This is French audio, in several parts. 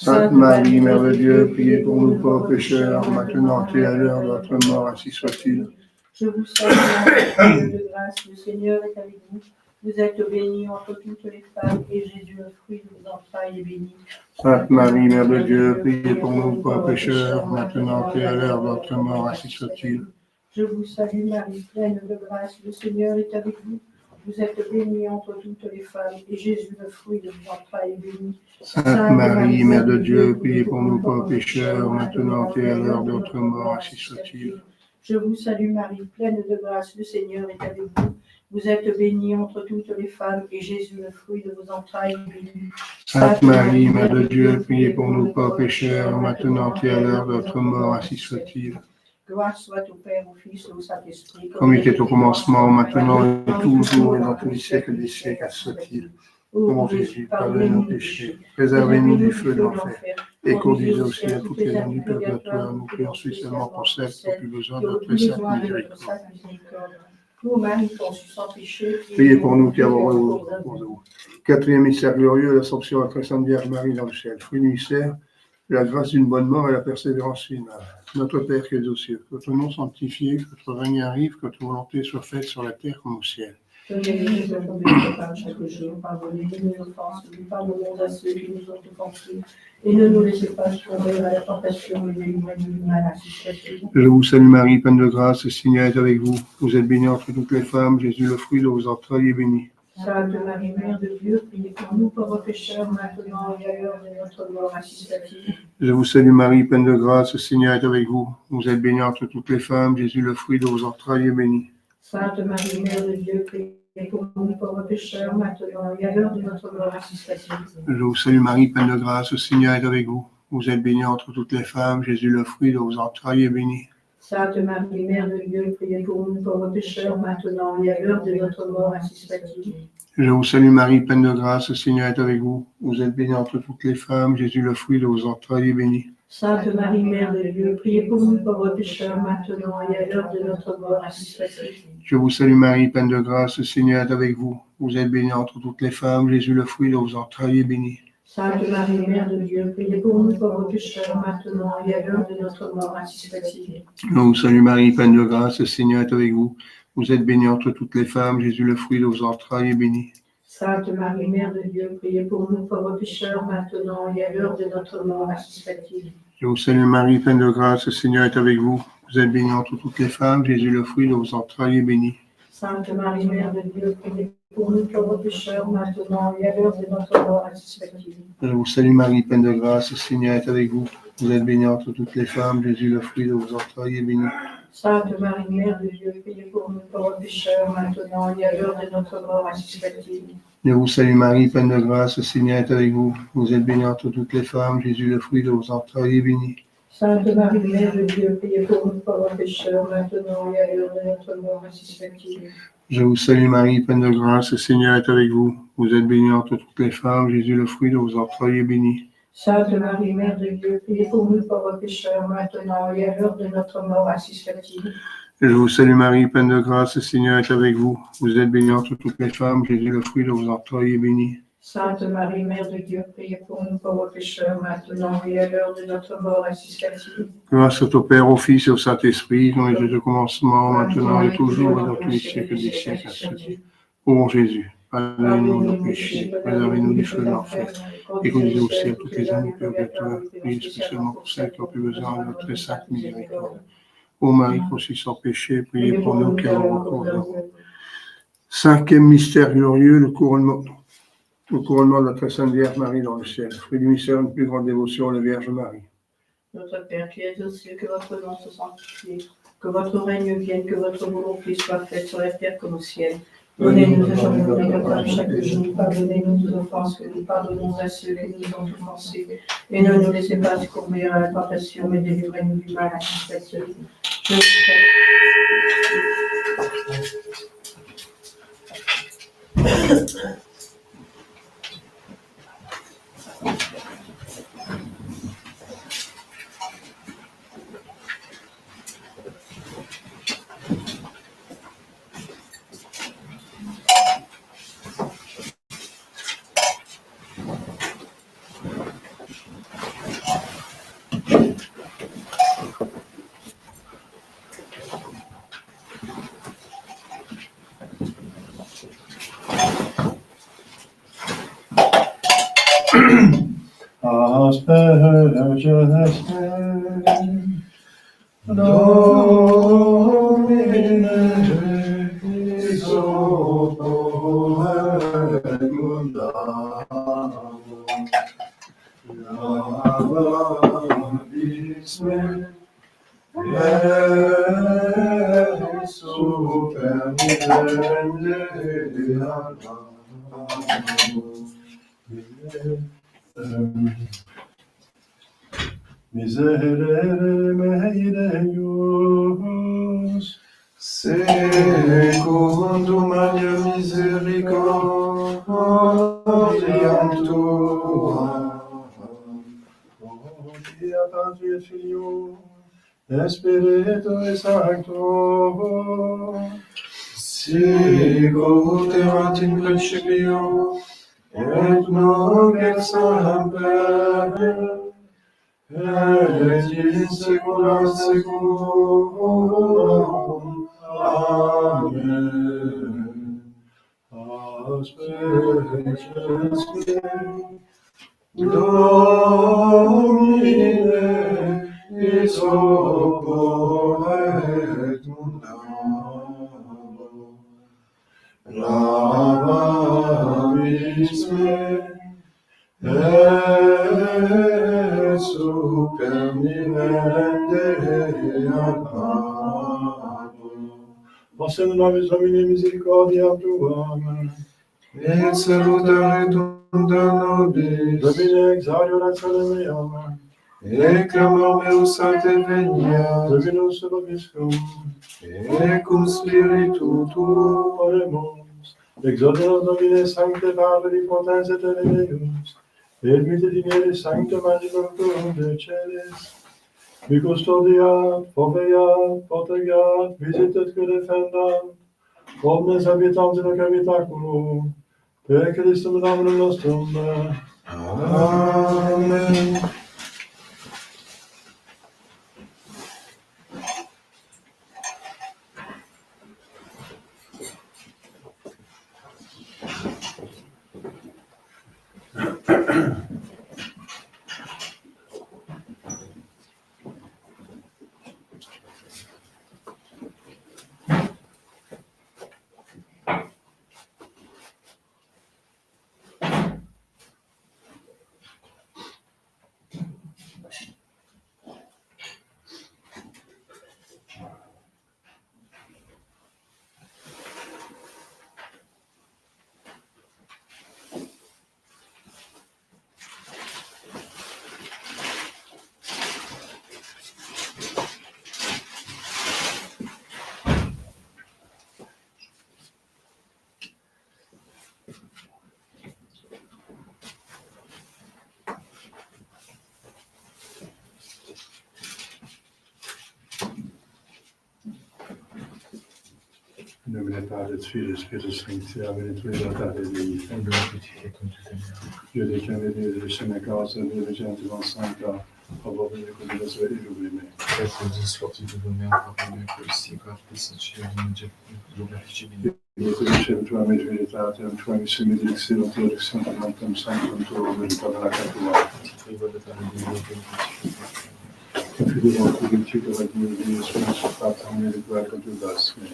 Sainte Marie, Mère de Dieu, priez pour nous pauvres pécheurs, maintenant et à l'heure de notre mort, ainsi soit-il. Je vous salue, Marie, pleine de grâce, le Seigneur est avec vous. Vous êtes bénie entre toutes les femmes, et Jésus, le fruit de vos entrailles, est béni. Sainte Marie, Mère de Dieu, priez pour nous pauvres pécheurs, maintenant et à l'heure de notre mort, ainsi soit-il. Je vous salue, Marie, pleine de grâce, le Seigneur est avec vous. Vous êtes bénie entre toutes les femmes, et Jésus, le fruit de vos entrailles, est béni. Sainte Marie, Mère de Dieu, priez pour nous pauvres pécheurs, maintenant et à l'heure de notre mort, ainsi soit-il. Je vous salue, Marie, pleine de grâce, le Seigneur est avec vous. Vous êtes bénie entre toutes les femmes, et Jésus, le fruit de vos entrailles, est béni. Sainte Marie, Mère de Dieu, priez pour nous pauvres pécheurs, maintenant et à l'heure de notre mort, ainsi soit-il. Gloire soit au Père, au Fils et au Saint-Esprit, Comme il était au commencement, maintenant et toujours, et dans tous les siècles des siècles, ainsi soit-il. Ô mon Jésus, pardonnez nos péchés, préservez-nous du feu de l'enfer, et conduisez au ciel toutes les âmes du purgatoire, nous prions spécialement pour celles qui ont plus besoin de notre sainte miséricorde. Ô Marie, conçue sans péché, Priez pour nous qui avons recours à vous. Quatrième mystère glorieux, l'Assomption de la très sainte Vierge Marie dans le ciel. Fruit du mystère, la grâce d'une bonne mort et la persévérance finale. Notre Père qui es aux cieux, que votre nom sanctifié, que votre règne arrive, que votre volonté soit faite sur la terre comme au ciel. Donnez-nous notre pain chaque jour, pardonnez-nous nos offenses, nous pardonnons à ceux qui nous ont offensés, et ne nous laissez pas tomber à la tentation, mais délivrez-nous du mal, ainsi soit-il. Je vous salue Marie, pleine de grâce, le Seigneur est avec vous. Vous êtes bénie entre toutes les femmes, Jésus, le fruit de vos entrailles, est béni. Sainte Marie, Mère de Dieu, priez pour nous pauvres pécheurs, maintenant et à l'heure de notre mort, ainsi soit-il. Je vous salue Marie, pleine de grâce, le Seigneur est avec vous. Vous êtes bénie entre toutes les femmes, Jésus, le fruit de vos entrailles, est béni. Sainte Marie, Mère de Dieu, priez pour nous pauvres pécheurs, maintenant et à l'heure de notre mort, ainsi soit-il. Je vous salue Marie, pleine de grâce, le Seigneur est avec vous. Vous êtes bénie entre toutes les femmes, Jésus, le fruit de vos entrailles, est béni. Sainte Marie, Mère de Dieu, priez pour nous pauvres pécheurs, maintenant et à l'heure de notre mort, ainsi soit-il. Je vous salue Marie, pleine de grâce, le Seigneur est avec vous. Vous êtes bénie entre toutes les femmes, Jésus, le fruit de vos entrailles, est béni. Sainte Marie, Mère de Dieu, priez pour nous pauvres pécheurs, maintenant et à l'heure de notre mort, ainsi soit-il. Je vous salue Marie, pleine de grâce, le Seigneur est avec vous. Vous êtes bénie entre toutes les femmes, Jésus, le fruit de vos entrailles, est béni. Sainte Marie, Mère de Dieu, priez pour nous pauvres pécheurs, maintenant et à l'heure de notre mort, ainsi soit-il. Je vous salue Marie, pleine de grâce, le Seigneur est avec vous. Vous êtes bénie entre toutes les femmes, Jésus, le fruit de vos entrailles, est béni. Sainte Marie, Mère de Dieu, priez pour nous pauvres pécheurs, maintenant et à l'heure de notre mort, ainsi soit-il. Je vous salue Marie, pleine de grâce, le Seigneur est avec vous. Vous êtes bénie entre toutes les femmes, Jésus, le fruit de vos entrailles, est béni. Sainte Marie, Mère de Dieu, priez pour nous pauvres pécheurs, maintenant et à l'heure de notre mort, ainsi soit-il. Je vous salue Marie, pleine de grâce, le Seigneur est avec vous. Vous êtes bénie entre toutes les femmes, Jésus, le fruit de vos entrailles, est béni. Sainte Marie, Mère de Dieu, priez pour nous pauvres pécheurs, maintenant et à l'heure de notre mort, ainsi soit-il. Je vous salue Marie, pleine de grâce, le Seigneur est avec vous. Vous êtes bénie entre toutes les femmes, Jésus, le fruit de vos entrailles, est béni. Sainte Marie, Mère de Dieu, priez pour nous pauvres pécheurs, maintenant et à l'heure de notre mort, ainsi soit-il. Je vous salue Marie, pleine de grâce, le Seigneur est avec vous. Vous êtes bénie entre toutes les femmes, Jésus, le fruit de vos entrailles, est béni. Sainte Marie, Mère de Dieu, priez pour nous pauvres pécheurs, maintenant et à l'heure de notre mort, ainsi soit-il. Je vous salue Marie, pleine de grâce, le Seigneur est avec vous. Vous êtes bénie entre toutes les femmes, Jésus, le fruit de vos entrailles, est béni. Sainte Marie, Mère de Dieu, priez pour nous pauvres pécheurs, maintenant et à l'heure de notre mort, ainsi soit-il. Gloire soit au Père, au Fils et au Saint-Esprit, comme il était au commencement, maintenant et toujours, et dans tous les siècles des siècles, ainsi soit-il. Ô mon Jésus, pardonnez-nous nos péchés, préservez-nous du feu de l'enfer, et conduisez au ciel toutes les âmes du purgatoire, priez spécialement pour celles qui ont plus besoin de notre très sainte miséricorde. Ô Marie conçue sans péché, priez pour nous qui avons recours à vous. Cinquième mystère glorieux, le couronnement de la très sainte Vierge Marie dans le ciel. Fruit du mystère, une plus grande dévotion, la Vierge Marie. Notre Père qui es aux cieux, que votre nom soit sanctifié, que votre règne vienne, que votre volonté soit faite sur la terre comme au ciel. Donnez-nous aujourd'hui notre pain chaque jour, pardonnez-nous nos offenses, que nous pardonnons à ceux qui nous ont offensés, et ne nous laissez pas succomber à la tentation, mais délivrez-nous du mal, ainsi soit-il. Je vous Asperges Domine isopoet mundano Lavabis me et super mirende Miserere mei Deus, secundum alia misericordiam tuam. Gloria Patri et Filio, et Spiritui Sancto, sicut erat in principio, et nunc et semper, et in saecula saeculorum. Amen. Asperges me, Domine, isopoet mundano. Lavabis me, et super mirende agavo. Posse nobis Domine misericordiam tuam, et salutare tunda nobis. Domine exaudi orationem meam, et clamor meus a te venia. Dominus vobiscum, et cum spiritu tuo. Oremus. Exodenos Domine sancte Patri potens et Deus, et misericorde sanctum angelum tuum de celis, qui custodiat, foveat, protegat, visitet que defendat, omnes habitantes in hoc habitaculum, per Christum Dominum nostrum. Amen. In nomine Patris, Filii, Spiritus Sancti, Amen. Veritate Dei. Dieu des candidats de chemin cause, de gens devant Sancta, обладание кодекса и любимые. Dice tua veritate, tua missione di Xeno, tua Xeno, Mantem Sanctum, tua verità la catua. Figlio di principio da Dio, Dio, Spirito Santo, mi riguarda tu das me.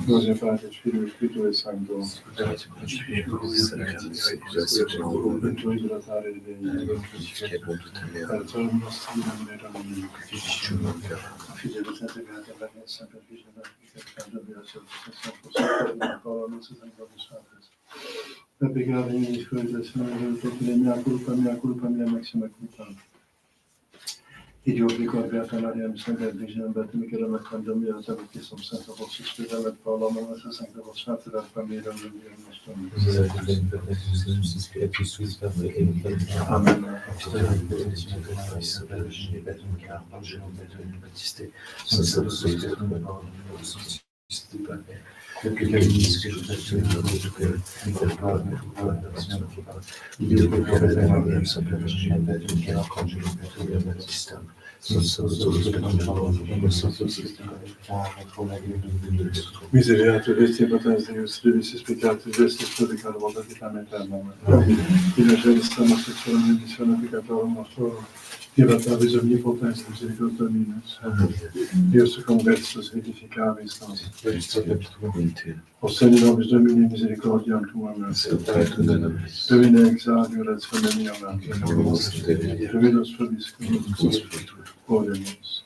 Gloria Patri, Filio, Spirito e Santo. Pentru idratare de Perciò nostri non erano fidelitate beata la messa per vigilare che cambia della salvezza possibile la parola non si sente satis. Per pregare in discordazione tutte le mia culpa, maxima culpa. Idiot ricordi a l'aria mi sembra vigilare per me che la metto mia che sono senza forse spiegare per la mano se sente lo sfatto della famiglia del mio nostro. Amen. Misereatur Christi, potens Deus, Deus peccatus, estis purificado, voltaticamente amen. In agenis nostra benedizione peccatorum nostrorum, Divatabis omnipotens misericordia dominus. Deus conversus edificavis nos. Ostende nobis Domini misericordiam tuam. Domine exaudior et spem meam. Dominus vobiscum. Oremus.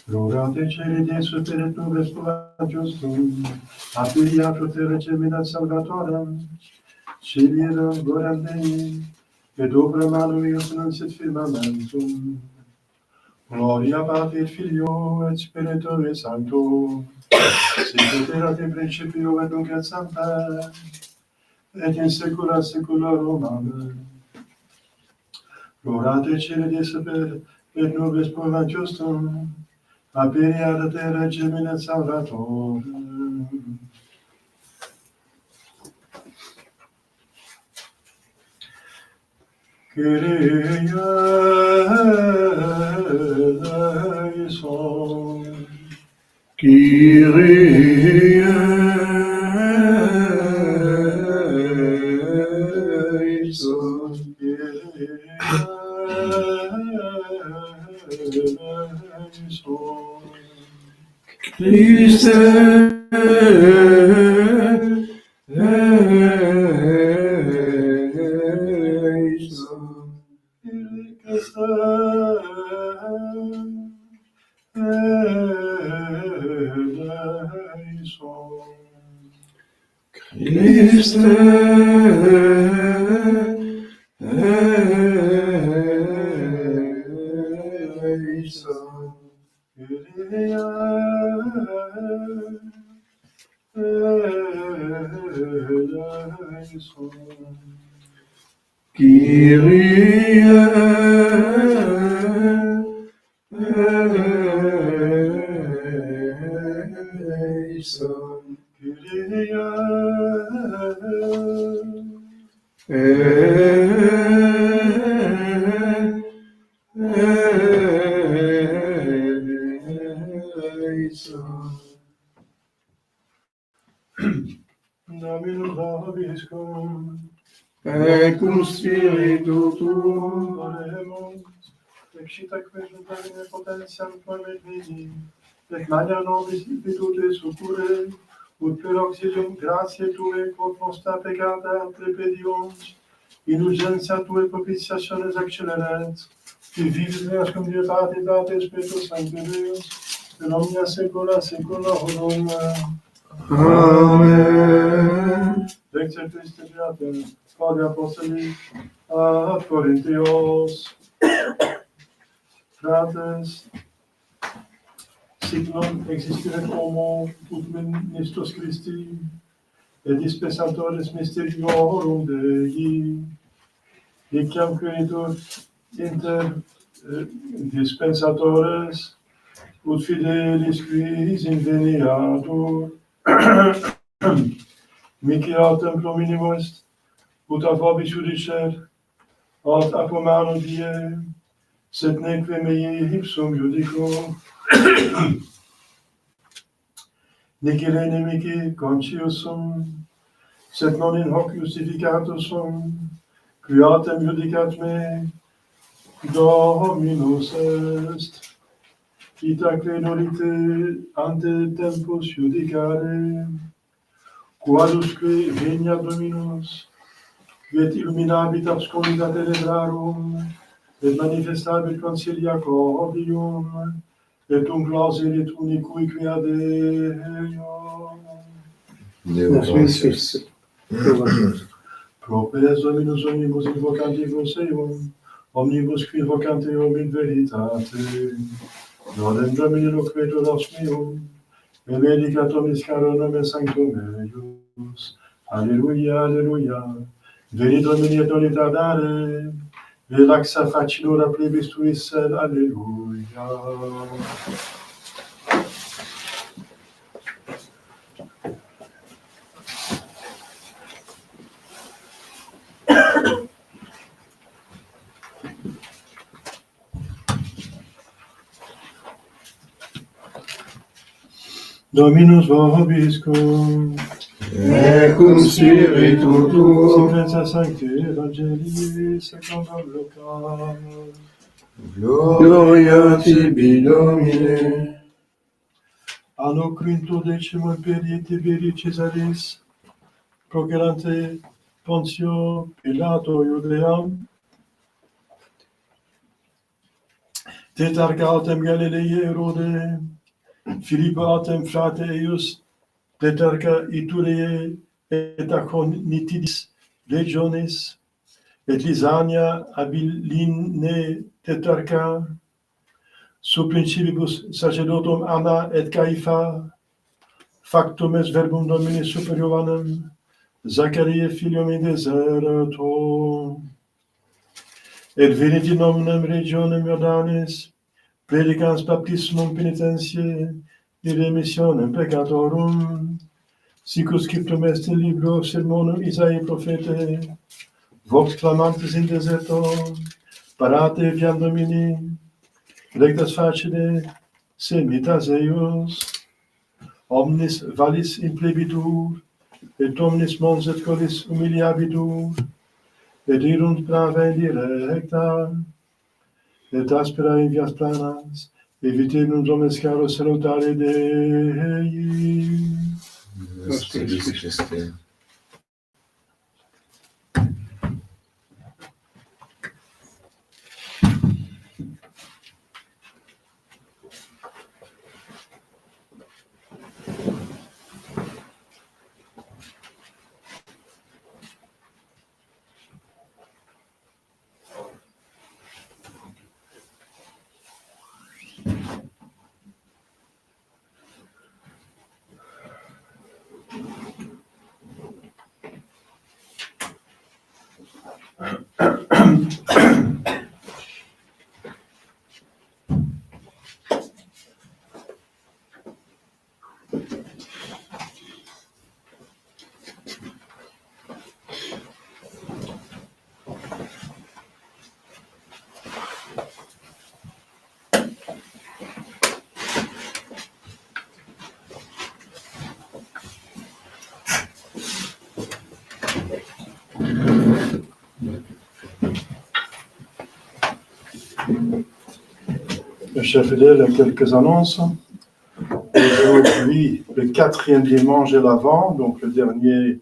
Rogate celi de superet nubes pelagios tum, aperiatur terra geminat salvatorem, celiera gloriam Dei, et opera manu eius nuncit firmamentum. Gloria Patri et Filio et Spiritui Sancto, sic erat in principio et nunc et semper, et in saecula saeculorum. Amen. Rogate celi de super et nubes pelagios tum, aperiat terra geminat salvatorem. Kyrie eleison. Kyrie eleison. Christe eleison. Christe eleison. Kyrie eleison. Dominus vobiscum. Et cum spiritu tuo. Oremus, exita quae Domine potentiam tuam et vini, et magna nobis impitute succurre, ut per auxilium gratiae Tue quod nostra peccata prepediunt, in urgentia Tue propitiationes acceleret, qui vivis Deus cum Deo Patri, Patri, Spiritus Sancti Deus, in omnia saecula saeculorum. Amen. Lectio Christi Beate, Pauli Apostoli ad Corinthios. Fratres, sic non existeret homo ut ministros Christi, et dispensatores mysteriorum Dei, etiam queritur inter dispensatores, ut fidelis quis inveniatur, mihi autem pro minimo est, ut a vobis judicer, aut apomano die, sed neque mei ipsum judico. Nihil inimici conscius sum, sed non in hoc justificatus sum, qui autem judicat me, Dominus est. Ita credulite ante tempus judicare, quadusque veniat Dominus, et illuminabit absconditat tenebrarum, et manifestabit concilia cordium, et clauserit unicui quia Deo. Deus Fils. Propes Dominus omnibus invocantibus eum, omnibus qui vocante eum in veritate, nodem Domini loquetur aus meum, benedicatum iscaro nomen sanctum eius. Alleluia, alleluia. Veni Domini et doni tardare, relaxa facilura plebis tuis sed, alleluia. Dominus vobiscum, et cum spiritu tuo, Sancta Sancti Evangelii secundum Lucam. gloria tibi, Domine. Anno quinto decimo imperii Tiberii Caesaris, progerante Pontio Pilato Iudeam, tetrarca autem Galileae Herode, Philippo autem frate eius, tetrarca Iturea et Aconitidis legionis, et Lysania Abiline tetrarca, sub principibus sacerdotum Anna et Caiapha, factum est verbum Domini super Johannem, Zachariah filium in deserto, et venit in nominem regionem Jordanis, predicans baptismum penitentiae, et remissionem peccatorum, circumscriptum est in libro sermonum Isaia prophete, vox clamantes in deserto, parate viam Domini, rectas facere, semitas eius, omnis vallis implebitur, et omnis mons et collis humiliabitur, et irunt brava in directa, et aspera in vias planas, evitebum domes caro salutare Dei. Nostris Christe. Chers fidèles, quelques annonces. Aujourd'hui, le 4e dimanche de l'Avent, donc le dernier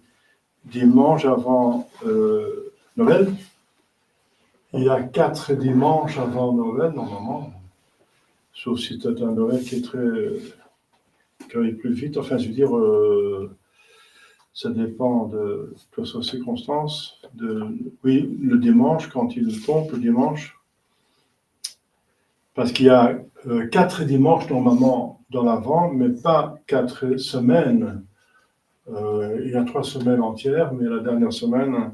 dimanche avant Noël. Il y a 4 dimanches avant Noël, normalement. Sauf si c'est un Noël qui arrive plus vite. Enfin, je veux dire, ça dépend de plusieurs circonstances. Oui, le dimanche, quand il tombe, le dimanche. Parce qu'il y a 4 dimanches normalement dans l'Avent, mais pas 4 semaines. Il y a 3 semaines entières, mais la dernière semaine,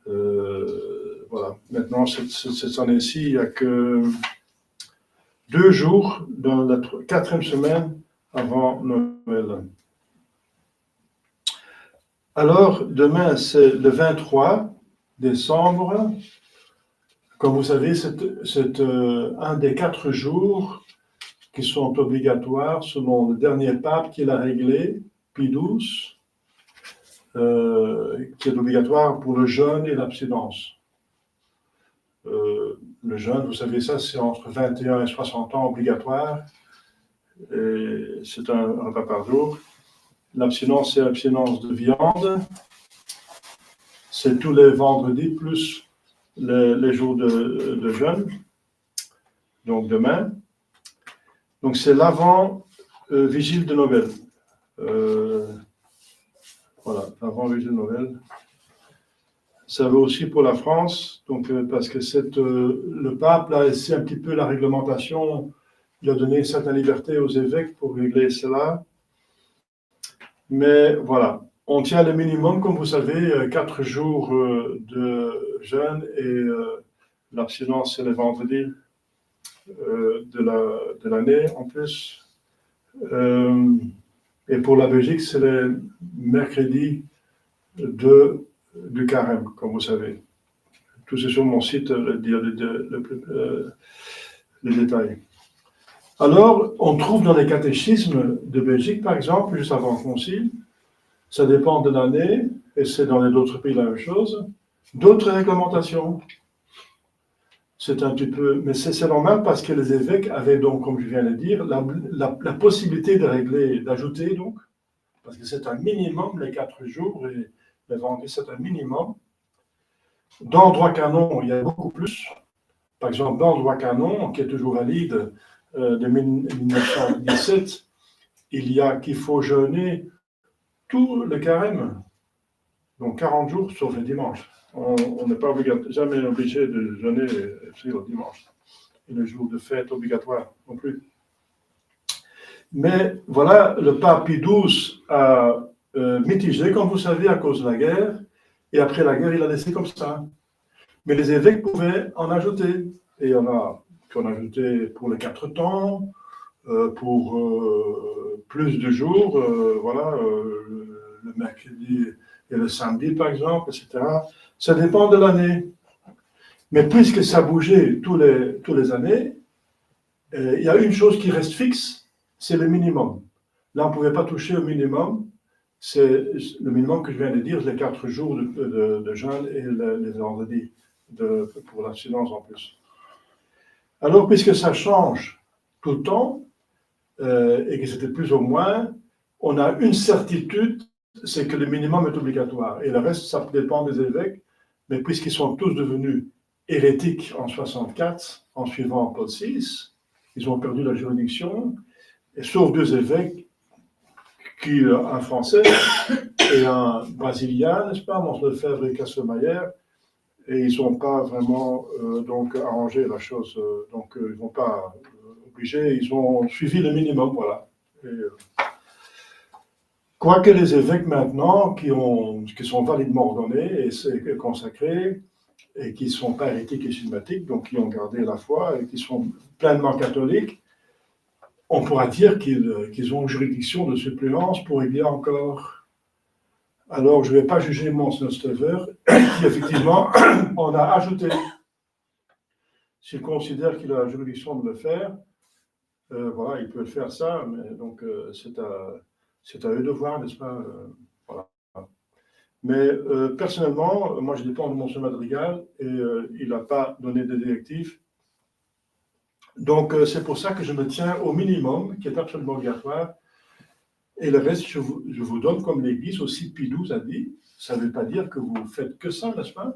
voilà. Maintenant, cette année-ci, il n'y a que 2 jours dans la 4e semaine avant Noël. Alors, demain, c'est le 23 décembre. Comme vous savez, c'est un des 4 jours qui sont obligatoires selon le dernier pape qui l'a réglé, Pie XII, qui est obligatoire pour le jeûne et l'abstinence. Le jeûne, vous savez ça, c'est entre 21 et 60 ans obligatoire. Et c'est un repas par jour. L'abstinence, c'est l'abstinence de viande. C'est tous les vendredis plus les jours de jeûne, donc demain. Donc c'est l'avant-vigile de Noël. Voilà, l'avant-vigile de Noël. Ça vaut aussi pour la France, donc, parce que le pape a laissé un petit peu la réglementation, il a donné certaines libertés aux évêques pour régler cela. Mais voilà, on tient le minimum, comme vous savez, 4 jours de jeûne et l'abstinence, c'est le vendredi de l'année en plus. Et pour la Belgique, c'est le mercredi du carême, comme vous savez. Tout c'est sur mon site, les détails. Alors, on trouve dans les catéchismes de Belgique, par exemple, juste avant le concile, ça dépend de l'année, et c'est dans les autres pays la même chose, d'autres réglementations. C'est un petit peu, mais c'est normal parce que les évêques avaient donc, comme je viens de dire, la possibilité de régler, d'ajouter donc, parce que c'est un minimum, les 4 jours, et les vendredis, c'est un minimum. Dans le droit canon, il y a beaucoup plus. Par exemple, dans le droit canon, qui est toujours valide de 1917, il y a qu'il faut jeûner tout le carême, donc 40 jours sauf le dimanche. On n'est pas jamais obligé de jeûner le dimanche. Et le jour de fête obligatoire non plus. Mais voilà, le pape Pie XII a mitigé, comme vous savez, à cause de la guerre, et après la guerre, il a laissé comme ça. Mais les évêques pouvaient en ajouter. Et il y en a qui ont ajouté pour les 4 temps, pour plus de jours, voilà, le mercredi et le samedi, par exemple, etc. Ça dépend de l'année. Mais puisque ça bougeait tous les années, il y a une chose qui reste fixe, c'est le minimum. Là, on ne pouvait pas toucher au minimum. C'est le minimum que je viens de dire, les 4 jours de jeûne et les vendredis pour l'abstinence en plus. Alors, puisque ça change tout le temps, et que c'était plus ou moins, on a une certitude, c'est que le minimum est obligatoire. Et le reste, ça dépend des évêques, mais puisqu'ils sont tous devenus hérétiques en 64, en suivant Paul VI, ils ont perdu la juridiction, et sauf 2 évêques, un français et un brésilien, n'est-ce pas, Mons Lefebvre et Castelmayer, et ils n'ont pas vraiment donc arrangé la chose, donc ils ne vont pas obligés, ils ont suivi le minimum, voilà. Quoique les évêques maintenant, qui sont validement ordonnés et consacrés, et qui ne sont pas hérétiques et schismatiques, donc qui ont gardé la foi et qui sont pleinement catholiques, on pourra dire qu'ils ont juridiction de suppléance pour régler encore. Alors, je ne vais pas juger Mons Lefebvre, qui effectivement en a ajouté. S'il considère qu'il a la juridiction de le faire, voilà, il peut le faire ça, mais donc c'est à eux de voir, n'est-ce pas, voilà. Mais personnellement, moi je dépends de Monseigneur Madrigal et il n'a pas donné de directives. Donc c'est pour ça que je me tiens au minimum, qui est absolument obligatoire. Et le reste, je vous donne comme l'Église aussi, Pie XII a dit. Ça ne veut pas dire que vous faites que ça, n'est-ce pas?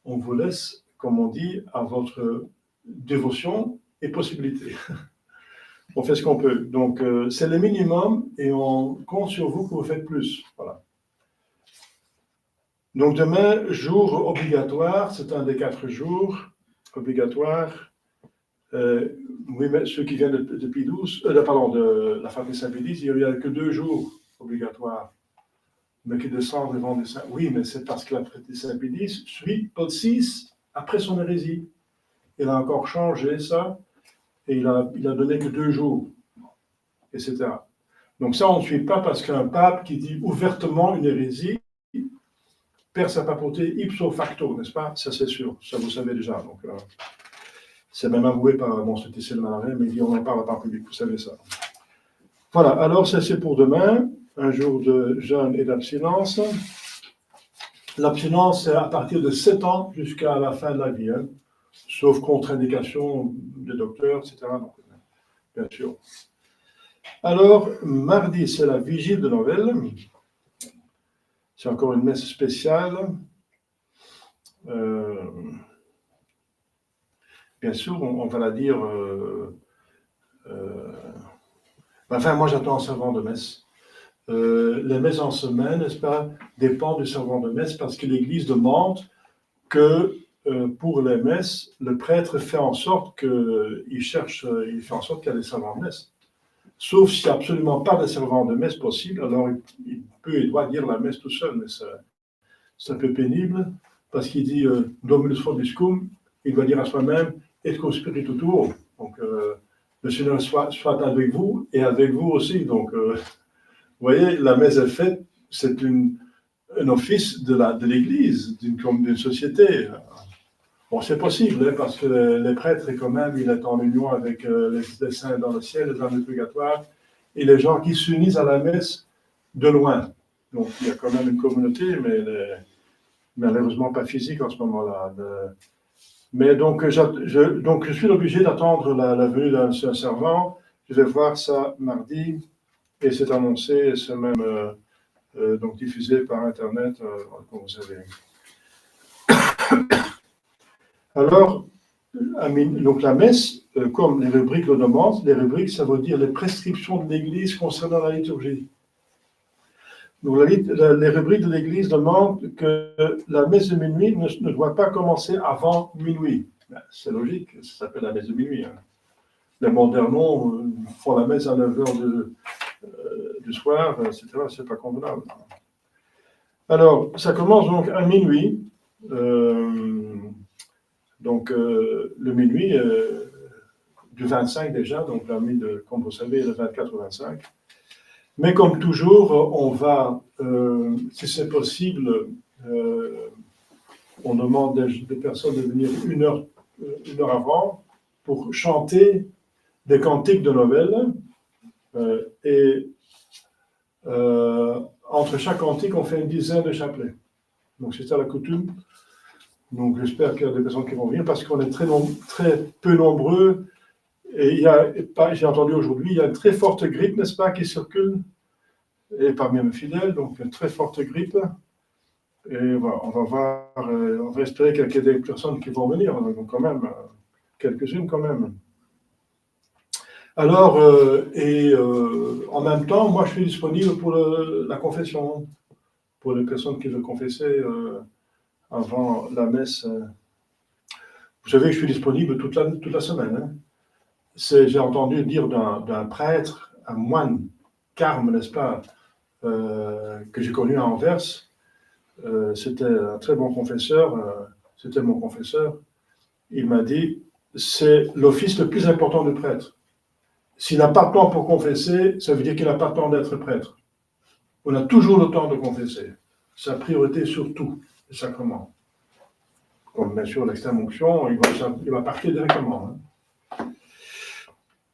On vous laisse, comme on dit, à votre dévotion et possibilité. On fait ce qu'on peut. Donc, c'est le minimum et on compte sur vous que vous faites plus. Voilà. Donc, demain, jour obligatoire, c'est un des 4 jours obligatoires. Oui, mais ceux qui viennent de Pie XII, de la Fraternité Saint-Pédis, il n'y a que 2 jours obligatoires. Mais qui descendent devant des saints. Oui, mais c'est parce que la Fraternité Saint-Pédis suit Paul VI après son hérésie. Il a encore changé ça. Et il a donné que 2 jours, etc. Donc ça, on ne suit pas parce qu'un pape qui dit ouvertement une hérésie perd sa papauté ipso facto, n'est-ce pas? Ça, c'est sûr, ça vous savez déjà. Donc, c'est même avoué par Monseigneur Tissé le Malaret, mais il dit on en parle pas en public, vous savez ça. Voilà, alors ça c'est pour demain, un jour de jeûne et d'abstinence. L'abstinence, c'est à partir de 7 ans jusqu'à la fin de la vie, hein, sauf contre-indication des docteurs, etc. Donc, bien sûr. Alors, mardi, c'est la vigile de Noël. C'est encore une messe spéciale. Bien sûr, on va la dire. Enfin, moi, j'attends un servant de messe. Les messes en semaine, n'est-ce pas, dépendent du servant de messe parce que l'Église demande que pour les messes, le prêtre fait en sorte qu'il fait en sorte qu'il y a des servants de messe. sauf s'il n'y a absolument pas de servant de messe possible, alors il peut et doit dire la messe tout seul, mais c'est un peu pénible, parce qu'il dit Dominus vobiscum, il doit dire à soi-même et cum spiritu tuo. Donc, le Seigneur soit avec vous et avec vous aussi. Donc, vous voyez, la messe est faite, c'est un office de l'Église, d'une société. Bon, c'est possible, hein, parce que les prêtres, quand même, il est en union avec les saints dans le ciel, les âmes du purgatoire, et les gens qui s'unissent à la messe de loin. Donc, il y a quand même une communauté, mais malheureusement pas physique en ce moment-là. Mais donc, je suis obligé d'attendre la venue d'un servant. Je vais voir ça mardi, et c'est annoncé, c'est même donc diffusé par Internet, comme vous savez. Alors, donc la messe, comme les rubriques le demandent, les rubriques, ça veut dire les prescriptions de l'Église concernant la liturgie. Donc, les rubriques de l'Église demandent que la messe de minuit ne doit pas commencer avant minuit. C'est logique, ça s'appelle la messe de minuit. Hein. Les modernons font la messe à 9h du soir, etc. C'est pas convenable. Alors, ça commence donc à minuit. Le minuit du 25 déjà, donc la nuit, comme vous savez, le 24 au 25. Mais comme toujours, on va, si c'est possible, on demande des personnes de venir une heure avant pour chanter des cantiques de Noël. Entre chaque cantique, on fait une dizaine de chapelets. Donc c'est ça la coutume. Donc j'espère qu'il y a des personnes qui vont venir parce qu'on est très peu nombreux. Et j'ai entendu aujourd'hui, il y a une très forte grippe, n'est-ce pas, qui circule, et parmi mes fidèles, donc une très forte grippe. Et voilà, on va voir, on va espérer qu'il y ait des personnes qui vont venir, donc quand même, quelques-unes quand même. Alors, en même temps, moi je suis disponible pour la confession, pour les personnes qui veulent confesser avant la messe. Vous savez que je suis disponible toute la semaine. Hein. J'ai entendu dire d'un prêtre, un moine, Carme, n'est-ce pas, que j'ai connu à Anvers. C'était un très bon confesseur, c'était mon confesseur. Il m'a dit, c'est l'office le plus important du prêtre. S'il n'a pas de temps pour confesser, ça veut dire qu'il n'a pas de temps d'être prêtre. On a toujours le temps de confesser. Sa priorité sur tout, le sacrement. Comme bien sûr l'extrême onction, il va partir directement. Hein.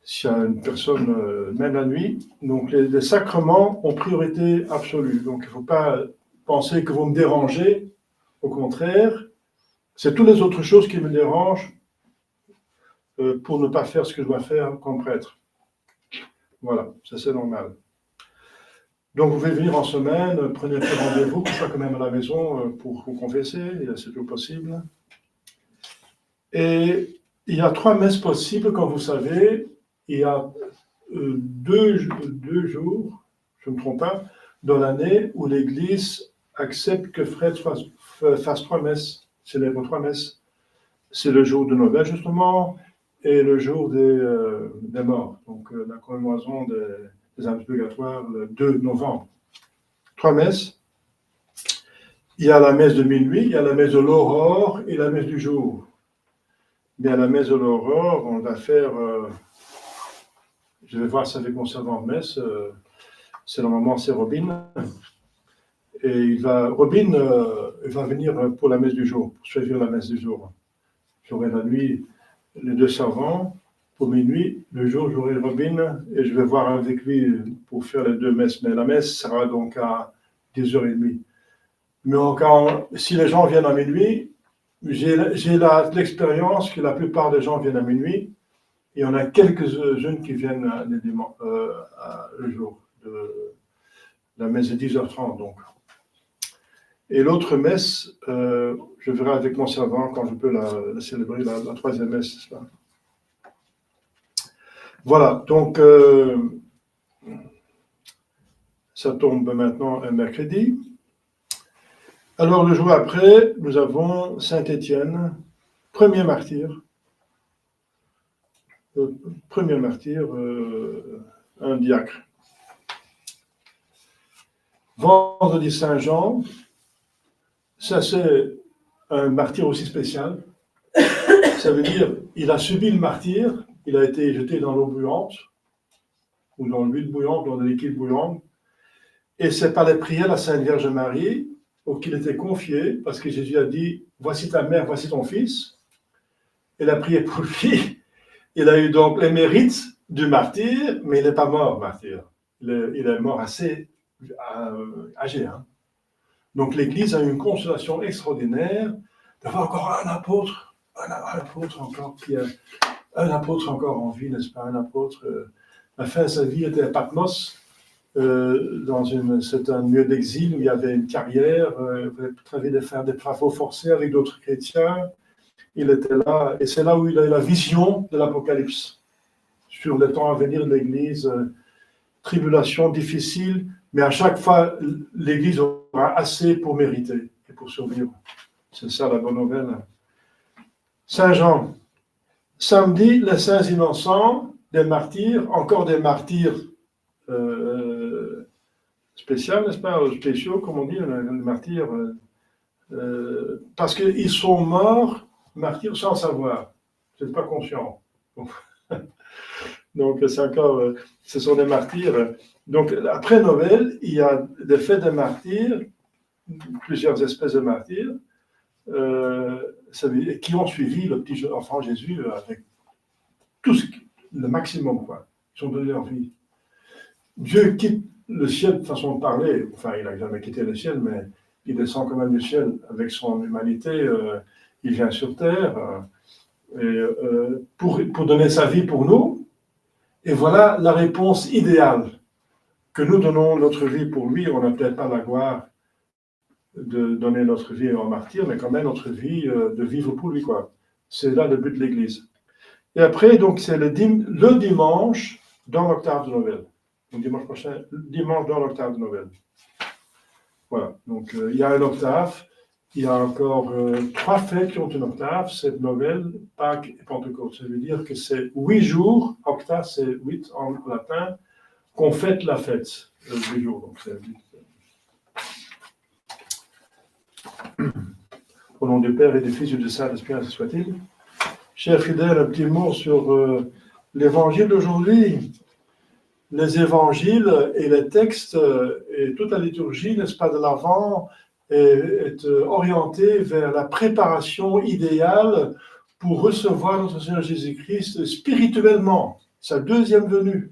S'il y a une personne, même la nuit, donc les sacrements ont priorité absolue. Donc il ne faut pas penser que vous me dérangez. Au contraire, c'est toutes les autres choses qui me dérangent pour ne pas faire ce que je dois faire comme prêtre. Voilà, ça c'est normal. Donc vous pouvez venir en semaine, prenez un rendez-vous, que je sois quand même à la maison pour vous confesser, c'est tout possible. Et il y a 3 messes possibles, comme vous savez. Il y a deux jours, je ne me trompe pas, dans l'année où l'Église accepte que Fred fasse 3 messes, célèbre 3 messes. C'est le jour de Noël, justement, et le jour des morts, donc la commémoration des âmes purgatoires, le 2 novembre. 3 messes. Il y a la messe de minuit, il y a la messe de l'aurore et la messe du jour. Mais à la messe de l'aurore, on va faire... je vais voir ça avec mon servant de messe. C'est normalement, c'est Robin. Et Robin va venir pour la messe du jour, pour suivre la messe du jour. J'aurai la nuit les 2 servants. Pour minuit, le jour, j'aurai Robin et je vais voir avec lui pour faire les 2 messes. Mais la messe sera donc à 10h30. Mais si les gens viennent à minuit, j'ai l'expérience que la plupart des gens viennent à minuit et on a quelques-unes qui viennent le jour de la messe de 10h30. Donc. Et l'autre messe, je verrai avec mon servant quand je peux la célébrer, la 3e messe, c'est ça. Voilà, donc ça tombe maintenant un mercredi. Alors le jour après, nous avons Saint-Étienne, premier martyr. un diacre. Vendredi Saint-Jean, ça c'est un martyr aussi spécial. Ça veut dire, il a subi le martyr, il a été jeté dans l'eau bouillante, ou dans l'huile bouillante, dans le liquide bouillant. Et c'est par les prières de la Sainte Vierge Marie auquel il était confié, parce que Jésus a dit, voici ta mère, voici ton fils. Il a prié pour lui. Il a eu donc les mérites du martyr, mais il n'est pas mort martyr. Il est mort assez âgé. Hein. Donc l'Église a eu une consolation extraordinaire d'avoir encore un apôtre encore un apôtre encore en vie, n'est-ce pas? Un apôtre. La fin de sa vie était à Patmos, c'est un lieu d'exil où il y avait une carrière, de faire des travaux forcés avec d'autres chrétiens. Il était là, et c'est là où il a eu la vision de l'Apocalypse sur le temps à venir de l'Église, tribulation difficile, mais à chaque fois, l'Église aura assez pour mériter et pour survivre. C'est ça la bonne nouvelle. Saint Jean, samedi, les saints innocents, des martyrs, encore des martyrs spéciaux, n'est-ce pas, spéciaux, comme on dit, les martyrs, parce qu'ils sont morts, martyrs, sans savoir. Vous n'êtes pas conscient. Donc, c'est encore, ce sont des martyrs. Donc, après Noël, il y a des fêtes de martyrs, plusieurs espèces de martyrs, qui ont suivi le petit enfant Jésus avec tout le maximum, quoi. Ils ont donné leur vie. Dieu quitte le ciel, de façon de parler, enfin, il n'a jamais quitté le ciel, mais il descend quand même du ciel avec son humanité, il vient sur terre pour donner sa vie pour nous. Et voilà la réponse idéale, que nous donnons notre vie pour lui. On n'a peut-être pas la gloire de donner notre vie en martyr, mais quand même notre vie de vivre pour lui, quoi. C'est là le but de l'Église. Et après, donc, c'est le dimanche dans l'octave de Noël. Donc, dimanche prochain, dimanche dans l'octave de Noël. Voilà. Donc, il y a une octave. Il y a encore 3 fêtes qui ont une octave. C'est Noël, Pâques et Pentecôte. Ça veut dire que c'est 8 jours. Octave, c'est 8 en latin, qu'on fête la fête. 8 jours. Donc, c'est 8. Au nom du Père et du Fils et du Saint-Esprit, ainsi soit-il. Chers fidèles, un petit mot sur l'évangile d'aujourd'hui. Les évangiles et les textes et toute la liturgie, n'est-ce pas, de l'Avent est orientée vers la préparation idéale pour recevoir notre Seigneur Jésus-Christ spirituellement, sa deuxième venue.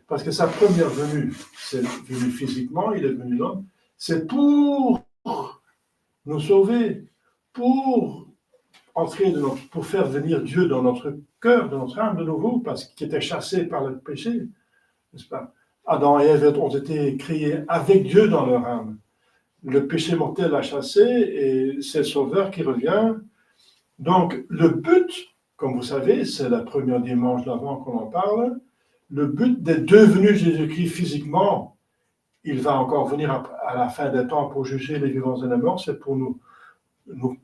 Parce que sa première venue, c'est venu physiquement, il est venu là, c'est pour nous sauver, pour faire venir Dieu dans notre cœur, dans notre âme de nouveau, parce qu'il était chassé par le péché, n'est-ce pas? Adam et Ève ont été créés avec Dieu dans leur âme. Le péché mortel l'a chassé et c'est le Sauveur qui revient. Donc, le but, comme vous savez, c'est la première dimanche d'Avent qu'on en parle, le but des deux venues de Jésus-Christ physiquement, il va encore venir à la fin des temps pour juger les vivants et les morts, c'est pour nous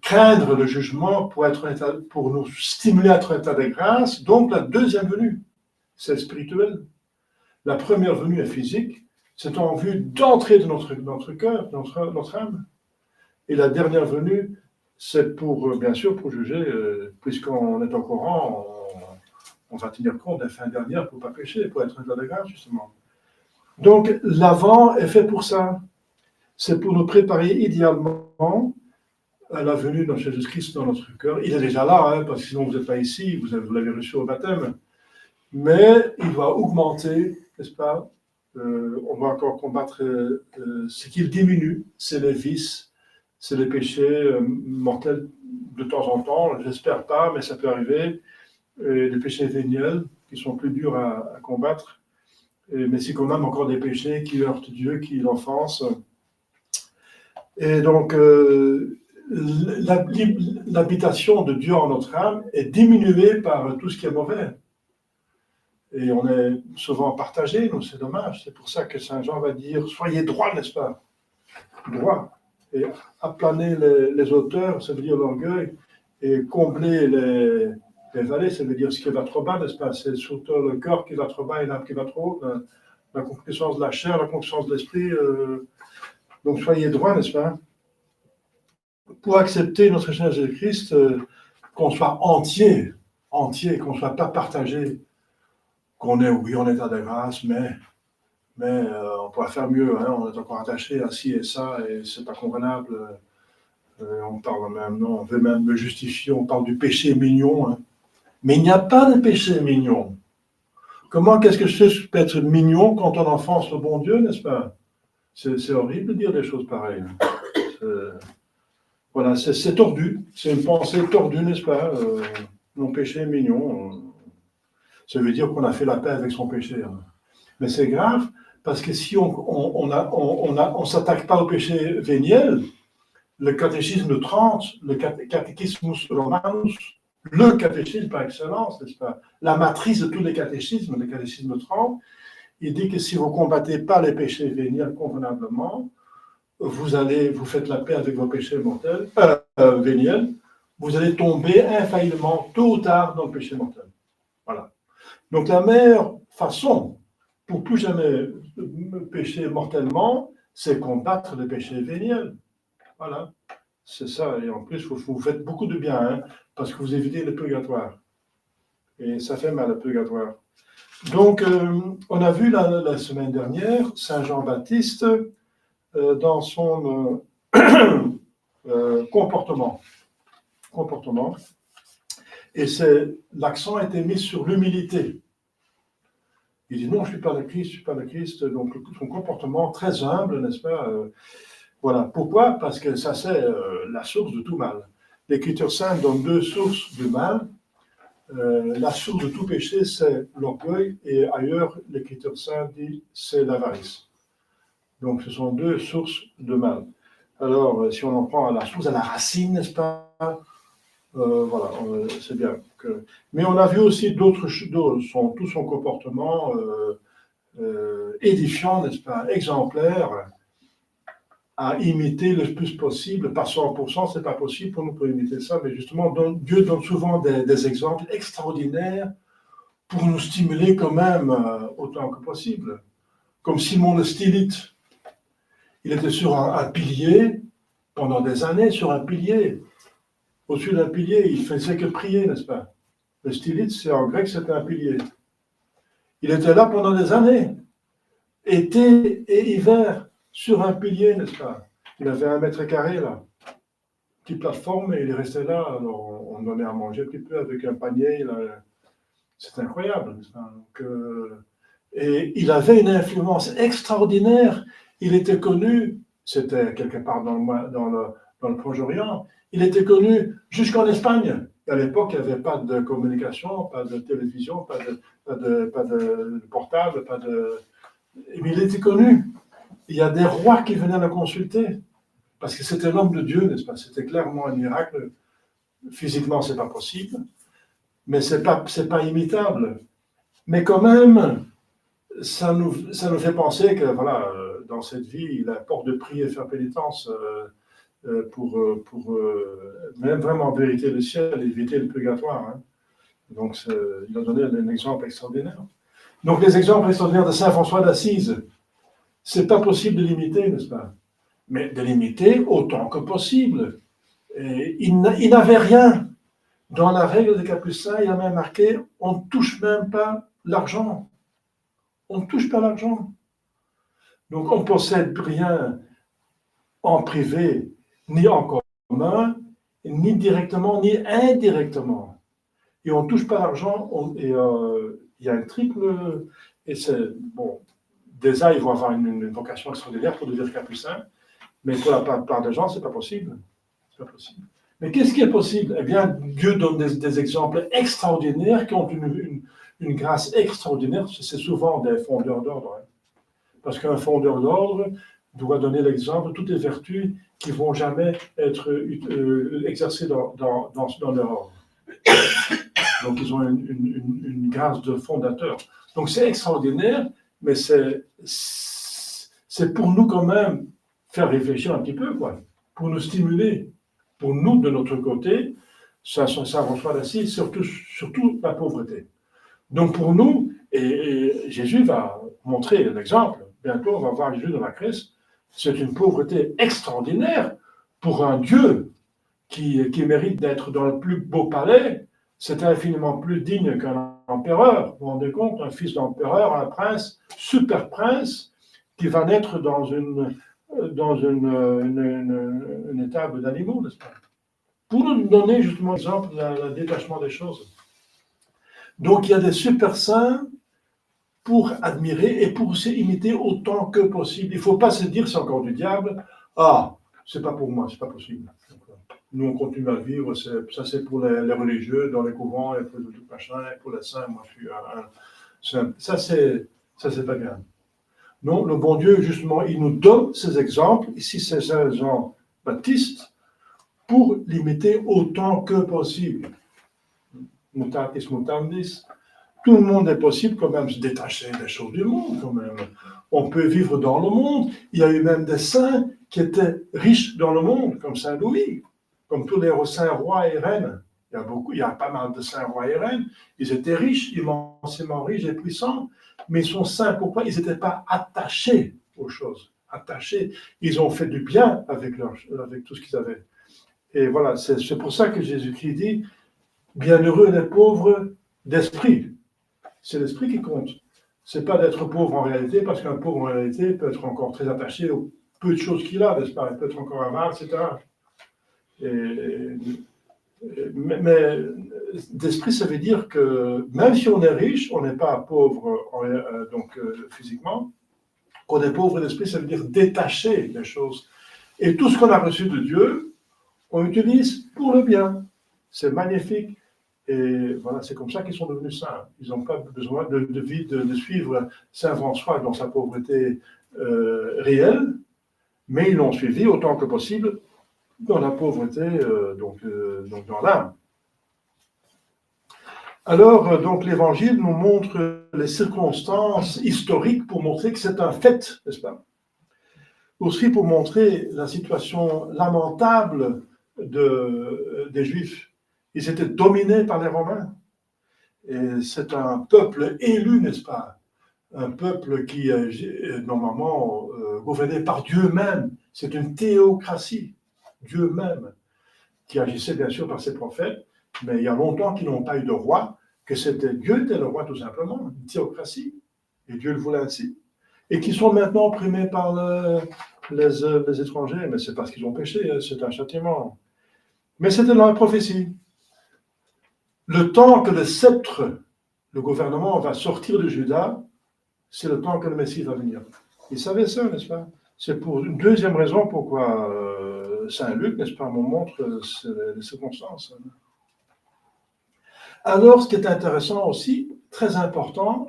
craindre le jugement, pour nous stimuler à être en état de grâce. Donc, la deuxième venue, c'est spirituel. La première venue est physique, c'est en vue d'entrer dans notre cœur, dans notre âme. Et la dernière venue, c'est bien sûr, pour juger, puisqu'on est au courant, on va tenir compte des fins dernières pour ne pas pécher, pour être en état de grâce, justement. Donc, l'avant est fait pour ça. C'est pour nous préparer idéalement à la venue de Jésus-Christ dans notre cœur. Il est déjà là, hein, parce que sinon vous n'êtes pas ici, vous l'avez reçu au baptême. Mais il va augmenter, n'est-ce pas? On va encore combattre ce qu'il diminue, c'est les vices, c'est les péchés mortels de temps en temps. J'espère pas, mais ça peut arriver. Et les péchés véniels qui sont plus durs à combattre. Mais c'est quand même encore des péchés qui heurtent Dieu, qui l'offensent. Et donc, l'habitation de Dieu en notre âme est diminuée par tout ce qui est mauvais. Et on est souvent partagé, donc c'est dommage. C'est pour ça que Saint Jean va dire, soyez droits, n'est-ce pas? Droits. Et aplaner les hauteurs, ça veut dire l'orgueil, et combler Dévaler, ça veut dire ce qui va trop bas, n'est-ce pas? C'est surtout le corps qui va trop bas et l'âme qui va trop haut. La concupiscence de la chair, la concupiscence de l'esprit. Donc soyez droits, n'est-ce pas? Pour accepter notre Seigneur Jésus-Christ, qu'on soit entier, qu'on ne soit pas partagé, qu'on est, oui, en état de grâce, mais on pourrait faire mieux, hein, on est encore attaché à ci et ça, et c'est pas convenable. On parle même, non, on veut même me justifier, on parle du péché mignon, hein. Mais il n'y a pas de péché mignon. Comment, qu'est-ce que je peux être mignon quand on enfonce le bon Dieu, n'est-ce pas? C'est horrible de dire des choses pareilles. Voilà, c'est tordu, c'est une pensée tordue, n'est-ce pas? Mon péché est mignon. Ça veut dire qu'on a fait la paix avec son péché. Hein. Mais c'est grave, parce que si on s'attaque pas au péché véniel, le catéchisme 30, le catéchismus romanus, le catéchisme par excellence, n'est-ce pas? La matrice de tous les catéchismes, le catéchisme 30, il dit que si vous ne combattez pas les péchés véniels convenablement, vous faites la paix avec vos péchés mortels, véniels, vous allez tomber infailliblement tôt ou tard dans le péché mortel. Voilà. Donc la meilleure façon pour plus jamais pécher mortellement, c'est combattre les péchés véniels. Voilà. C'est ça. Et en plus, vous faites beaucoup de bien, hein, parce que vous évitez le purgatoire. Et ça fait mal, le purgatoire. Donc, on a vu la semaine dernière Saint Jean-Baptiste dans son comportement. Et l'accent a été mis sur l'humilité. Il dit non, je ne suis pas le Christ, Donc, son comportement très humble, n'est-ce pas? Voilà. Pourquoi? Parce que ça, c'est la source de tout mal. L'Écriture sainte donne deux sources de mal. La source de tout péché, c'est l'orgueil, et ailleurs, l'Écriture sainte dit c'est l'avarice. Donc, ce sont deux sources de mal. Alors, si on en prend à la source, à la racine, n'est-ce pas? Voilà, c'est bien. Mais on a vu aussi d'autres choses, tout son comportement édifiant, n'est-ce pas? Exemplaire, à imiter le plus possible, pas 100%, c'est pas possible pour nous pour imiter ça, mais justement, Dieu donne souvent des exemples extraordinaires pour nous stimuler quand même autant que possible. Comme Simon le Stylite, il était sur un pilier pendant des années, sur un pilier. Au-dessus d'un pilier, il faisait que prier, n'est-ce pas? Le Stylite, en grec, c'était un pilier. Il était là pendant des années, été et hiver, sur un pilier, n'est-ce pas? Il avait 1 mètre carré, là, petite plateforme, et il restait là. Alors, on donnait à manger un petit peu avec un panier. C'est incroyable, n'est-ce pas? Donc, et il avait une influence extraordinaire. Il était connu, c'était quelque part dans le Proche-Orient, il était connu jusqu'en Espagne. À l'époque, il n'y avait pas de communication, pas de télévision, pas de portable, mais il était connu. Il y a des rois qui venaient le consulter, parce que c'était l'homme de Dieu, n'est-ce pas? C'était clairement un miracle. Physiquement, ce n'est pas possible, mais ce n'est pas imitable. Mais quand même, ça nous fait penser que, voilà, dans cette vie, il importe de prier et faire pénitence pour même vraiment vériter le ciel, éviter le purgatoire. Hein. Donc, il a donné un exemple extraordinaire. Donc, les exemples extraordinaires de Saint François d'Assise, c'est pas possible de l'imiter, n'est-ce pas? Mais de l'imiter autant que possible. Et il n'avait rien. Dans la règle des Capucins, il y a même marqué on ne touche même pas l'argent. On ne touche pas l'argent. Donc, on ne possède rien en privé, ni en commun, ni directement, ni indirectement. Et on ne touche pas l'argent. Il y a un triple. Et c'est bon. Déjà, ils vont avoir une vocation extraordinaire pour devenir capucin, mais pour la plupart des gens, ce n'est pas possible. C'est pas possible. Mais qu'est-ce qui est possible? Eh bien, Dieu donne des exemples extraordinaires qui ont une grâce extraordinaire. C'est souvent des fondeurs d'ordre. Hein. Parce qu'un fondeur d'ordre doit donner l'exemple de toutes les vertus qui ne vont jamais être exercées dans leur ordre. Donc, ils ont une grâce de fondateur. Donc, c'est extraordinaire, mais c'est pour nous quand même faire réfléchir un petit peu, quoi, pour nous stimuler, pour nous, de notre côté, ça reçoit d'assise, surtout la pauvreté. Donc pour nous, et Jésus va montrer l'exemple, bientôt on va voir Jésus dans la Grèce, c'est une pauvreté extraordinaire pour un Dieu qui mérite d'être dans le plus beau palais. C'est infiniment plus digne qu'un empereur. Vous vous rendez compte, un fils d'empereur, un prince, super prince, qui va naître dans une étable d'animaux, n'est-ce pas? Pour nous donner justement l'exemple du détachement des choses. Donc il y a des super saints pour admirer et pour s'imiter autant que possible. Il ne faut pas se dire c'est encore du diable. Ah, c'est pas pour moi, c'est pas possible. Nous on continue à vivre, ça c'est pour les religieux dans les couvents et pour tout machin, et pour les saints, moi je suis un saint. Ça c'est pas grave. Non, le bon Dieu justement, il nous donne ces exemples. Ici c'est Saint Jean-Baptiste pour l'imiter autant que possible. Mutatis mutandis. Tout le monde est possible quand même se détacher des choses du monde quand même. On peut vivre dans le monde. Il y a eu même des saints qui étaient riches dans le monde, comme Saint Louis, comme tous les saints rois et reines. Il y a pas mal de saints rois et reines. Ils étaient riches, immensément riches et puissants, mais ils sont saints. Pourquoi? Ils n'étaient pas attachés aux choses. Attachés. Ils ont fait du bien avec tout ce qu'ils avaient. Et voilà, c'est pour ça que Jésus-Christ dit « Bienheureux les pauvres d'esprit ». C'est l'esprit qui compte. C'est pas d'être pauvre en réalité, parce qu'un pauvre en réalité peut être encore très attaché aux peu de choses qu'il a, n'est-ce pas? Il peut être encore avare, etc. Mais d'esprit, ça veut dire que même si on est riche, on n'est pas pauvre physiquement. Qu'on est pauvre d'esprit, ça veut dire détacher des choses. Et tout ce qu'on a reçu de Dieu, on utilise pour le bien. C'est magnifique. Et voilà, c'est comme ça qu'ils sont devenus saints. Ils n'ont pas besoin de suivre Saint François dans sa pauvreté réelle, mais ils l'ont suivi autant que possible dans la pauvreté, donc dans l'âme. Alors, donc, l'Évangile nous montre les circonstances historiques pour montrer que c'est un fait, n'est-ce pas? Aussi pour montrer la situation lamentable des Juifs. Ils étaient dominés par les Romains. Et c'est un peuple élu, n'est-ce pas? Un peuple qui est normalement gouverné par Dieu même. C'est une théocratie. Dieu même, qui agissait bien sûr par ses prophètes, mais il y a longtemps qu'ils n'ont pas eu de roi, que Dieu était le roi tout simplement, une théocratie. Et Dieu le voulait ainsi. Et qui sont maintenant opprimés par les étrangers, mais c'est parce qu'ils ont péché, c'est un châtiment. Mais c'était dans la prophétie. Le temps que le sceptre, le gouvernement va sortir de Juda, c'est le temps que le Messie va venir. Ils savaient ça, n'est-ce pas? C'est pour une deuxième raison pourquoi Saint Luc, n'est-ce pas, nous montre les circonstances. Alors, ce qui est intéressant aussi, très important,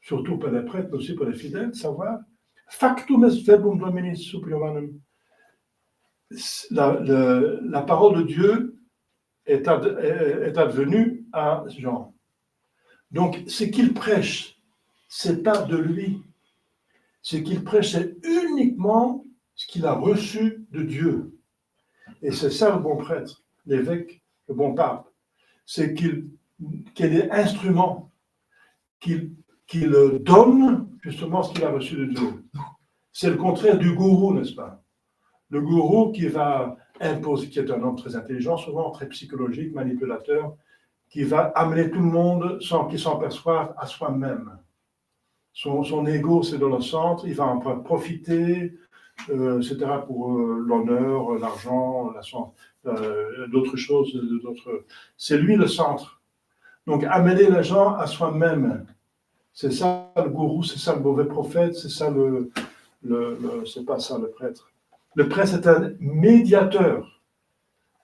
surtout pour les prêtres, mais aussi pour les fidèles, savoir, factum est verbum Domini superiorem. La parole de Dieu est advenue à Jean. Donc, ce qu'il prêche, c'est pas de lui. Ce qu'il prêche, c'est uniquement ce qu'il a reçu de Dieu. Et c'est ça le bon prêtre, l'évêque, le bon pape. C'est qu'il est instrument, qu'il donne justement ce qu'il a reçu de Dieu. C'est le contraire du gourou, n'est-ce pas? Le gourou qui va imposer, qui est un homme très intelligent, souvent très psychologique, manipulateur, qui va amener tout le monde sans qu'il s'en perçoive à soi-même. Son ego, c'est dans le centre, il va en profiter, etc., pour l'honneur, l'argent, d'autres choses. C'est lui le centre. Donc, amener les gens à soi-même. C'est ça le gourou, c'est ça le mauvais prophète, c'est ça c'est pas ça le prêtre. Le prêtre, c'est un médiateur.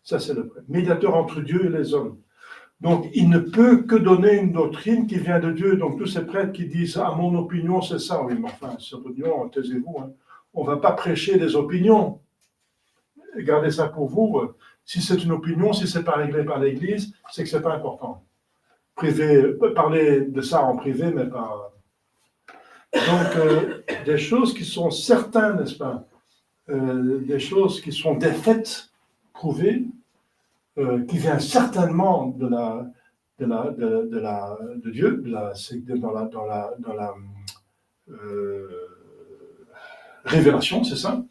Ça, c'est le prêtre. Médiateur entre Dieu et les hommes. Donc, il ne peut que donner une doctrine qui vient de Dieu. Donc, tous ces prêtres qui disent « à mon opinion, c'est ça ». Oui, mais enfin, cette opinion, taisez-vous. Hein. On ne va pas prêcher des opinions. Gardez ça pour vous. Si c'est une opinion, si ce n'est pas réglé par l'Église, c'est que ce n'est pas important. Parler de ça en privé, mais pas... Donc, des choses qui sont certaines, n'est-ce pas? Des choses qui sont des faits prouvés, qui vient certainement de Dieu, dans la révélation, c'est ça.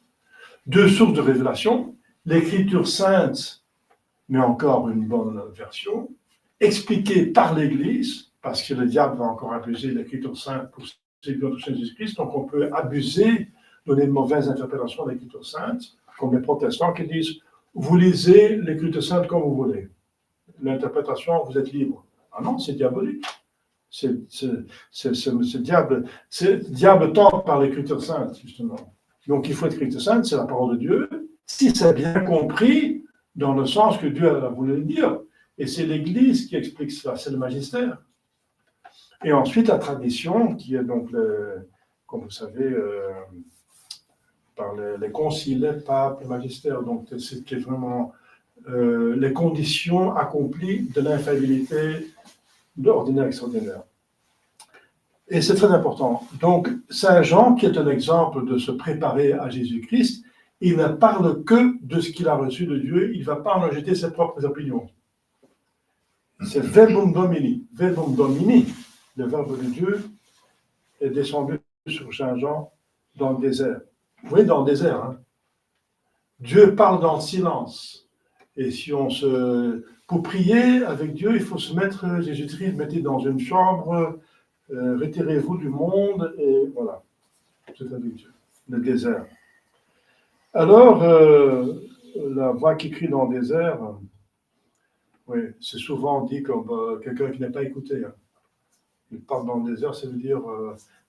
Deux sources de révélation, l'Écriture sainte, mais encore une bonne version, expliquée par l'Église, parce que le diable va encore abuser l'Écriture sainte pour séduire le Seigneur Jésus-Christ, donc on peut abuser, donner de mauvaises interprétations de l'Écriture sainte, comme les protestants qui disent « vous lisez l'Écriture sainte comme vous voulez, l'interprétation, vous êtes libre ». Ah non, c'est diabolique. C'est diable tente par l'Écriture sainte, justement. Donc il faut être Écriture sainte, c'est la parole de Dieu, si c'est bien compris, dans le sens que Dieu a voulu le dire. Et c'est l'Église qui explique cela, c'est le magistère. Et ensuite, la tradition, qui est donc, comme vous savez, par les conciles, les papes, le magistère, donc c'est vraiment les conditions accomplies de l'infaillibilité d'ordinaire extraordinaire. Et c'est très important. Donc, Saint Jean, qui est un exemple de se préparer à Jésus-Christ, il ne parle que de ce qu'il a reçu de Dieu, il ne va pas en ajouter ses propres opinions. C'est verbum domini. Verbum domini, le verbe de Dieu, est descendu sur Saint Jean dans le désert. Vous voyez, dans le désert, hein? Dieu parle dans le silence. Et si pour prier avec Dieu, il faut se mettre, Jésus-Christ, mettez dans une chambre, retirez-vous du monde, et voilà. C'est avec Dieu, le désert. Alors, la voix qui crie dans le désert, oui, c'est souvent dit comme quelqu'un qui n'est pas écouté. Hein. Il parle dans le désert, ça veut dire...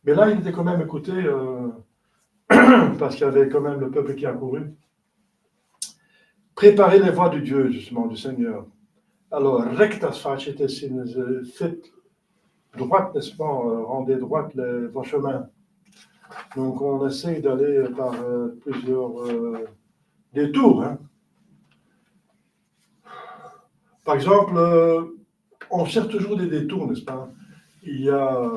mais là, il était quand même écouté, parce qu'il y avait quand même le peuple qui a couru. Préparez les voies de Dieu, justement, du Seigneur. Alors, rectas facete sin, faites droite, n'est-ce pas, rendez droite vos chemins. Donc, on essaye d'aller par plusieurs détours. Hein. Par exemple, on cherche toujours des détours, n'est-ce pas? Il y a,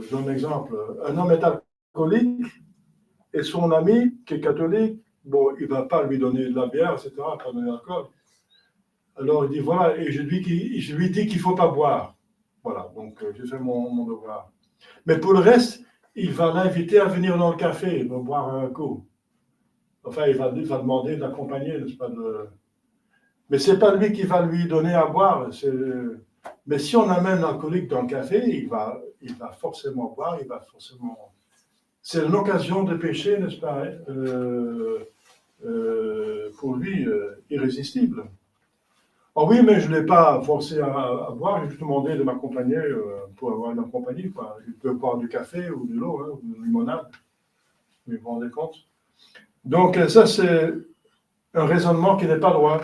je donne un exemple, un homme est alcoolique et son ami, qui est catholique, bon, il ne va pas lui donner de la bière, etc., pas donner l'alcool. Alors, il dit, voilà, et je lui dis qu'il ne faut pas boire. Voilà, donc j'ai fait mon devoir. Mais pour le reste, il va l'inviter à venir dans le café, il va boire un coup. Enfin, il va demander de l'accompagner, n'est-ce pas? Mais ce n'est pas lui qui va lui donner à boire. Mais si on amène l'alcoolique dans le café, il va forcément boire, il va forcément... C'est une occasion de pécher, n'est-ce pas? Pour lui, irrésistible. Oh oui, mais je ne l'ai pas forcé à boire, j'ai juste demandé de m'accompagner pour avoir une compagnie. Quoi. Il peut boire du café ou de l'eau, hein, ou de limonade. Vous vous rendez compte? Donc ça, c'est un raisonnement qui n'est pas droit.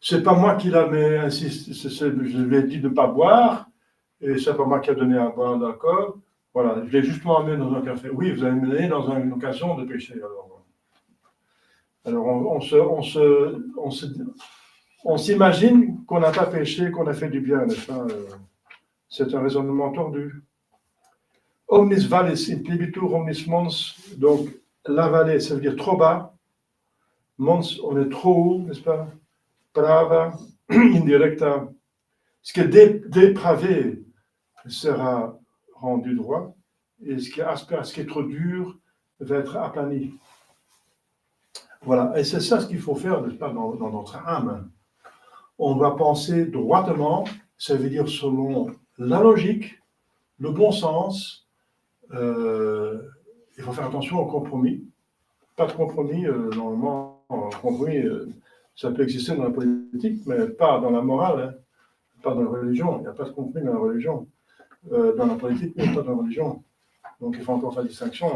Ce n'est pas moi qui l'avais insisté, je lui ai dit de ne pas boire, et ce n'est pas moi qui a donné à boire d'alcool. Voilà, je l'ai justement amené dans un café. Oui, vous avez mené dans une occasion de péché. Alors on s'imagine qu'on n'a pas péché, qu'on a fait du bien, n'est-ce pas? C'est un raisonnement tordu. Omnis vallis in plebitur omnis mons, donc la vallée, ça veut dire trop bas. Mons, on est trop haut, n'est-ce pas? Prava, indirecta. Ce qui est dépravé sera rendu droit, et ce qui est aspère, ce qui est trop dur, va être aplani. Voilà, et c'est ça ce qu'il faut faire, n'est-ce pas, dans notre âme. On va penser droitement, ça veut dire selon la logique, le bon sens. Il faut faire attention au compromis. Pas de compromis, normalement, compromis, ça peut exister dans la politique, mais pas dans la morale, hein, pas dans la religion. Il n'y a pas de compromis dans la religion. Dans la politique, mais pas dans la religion. Donc il faut encore faire la distinction.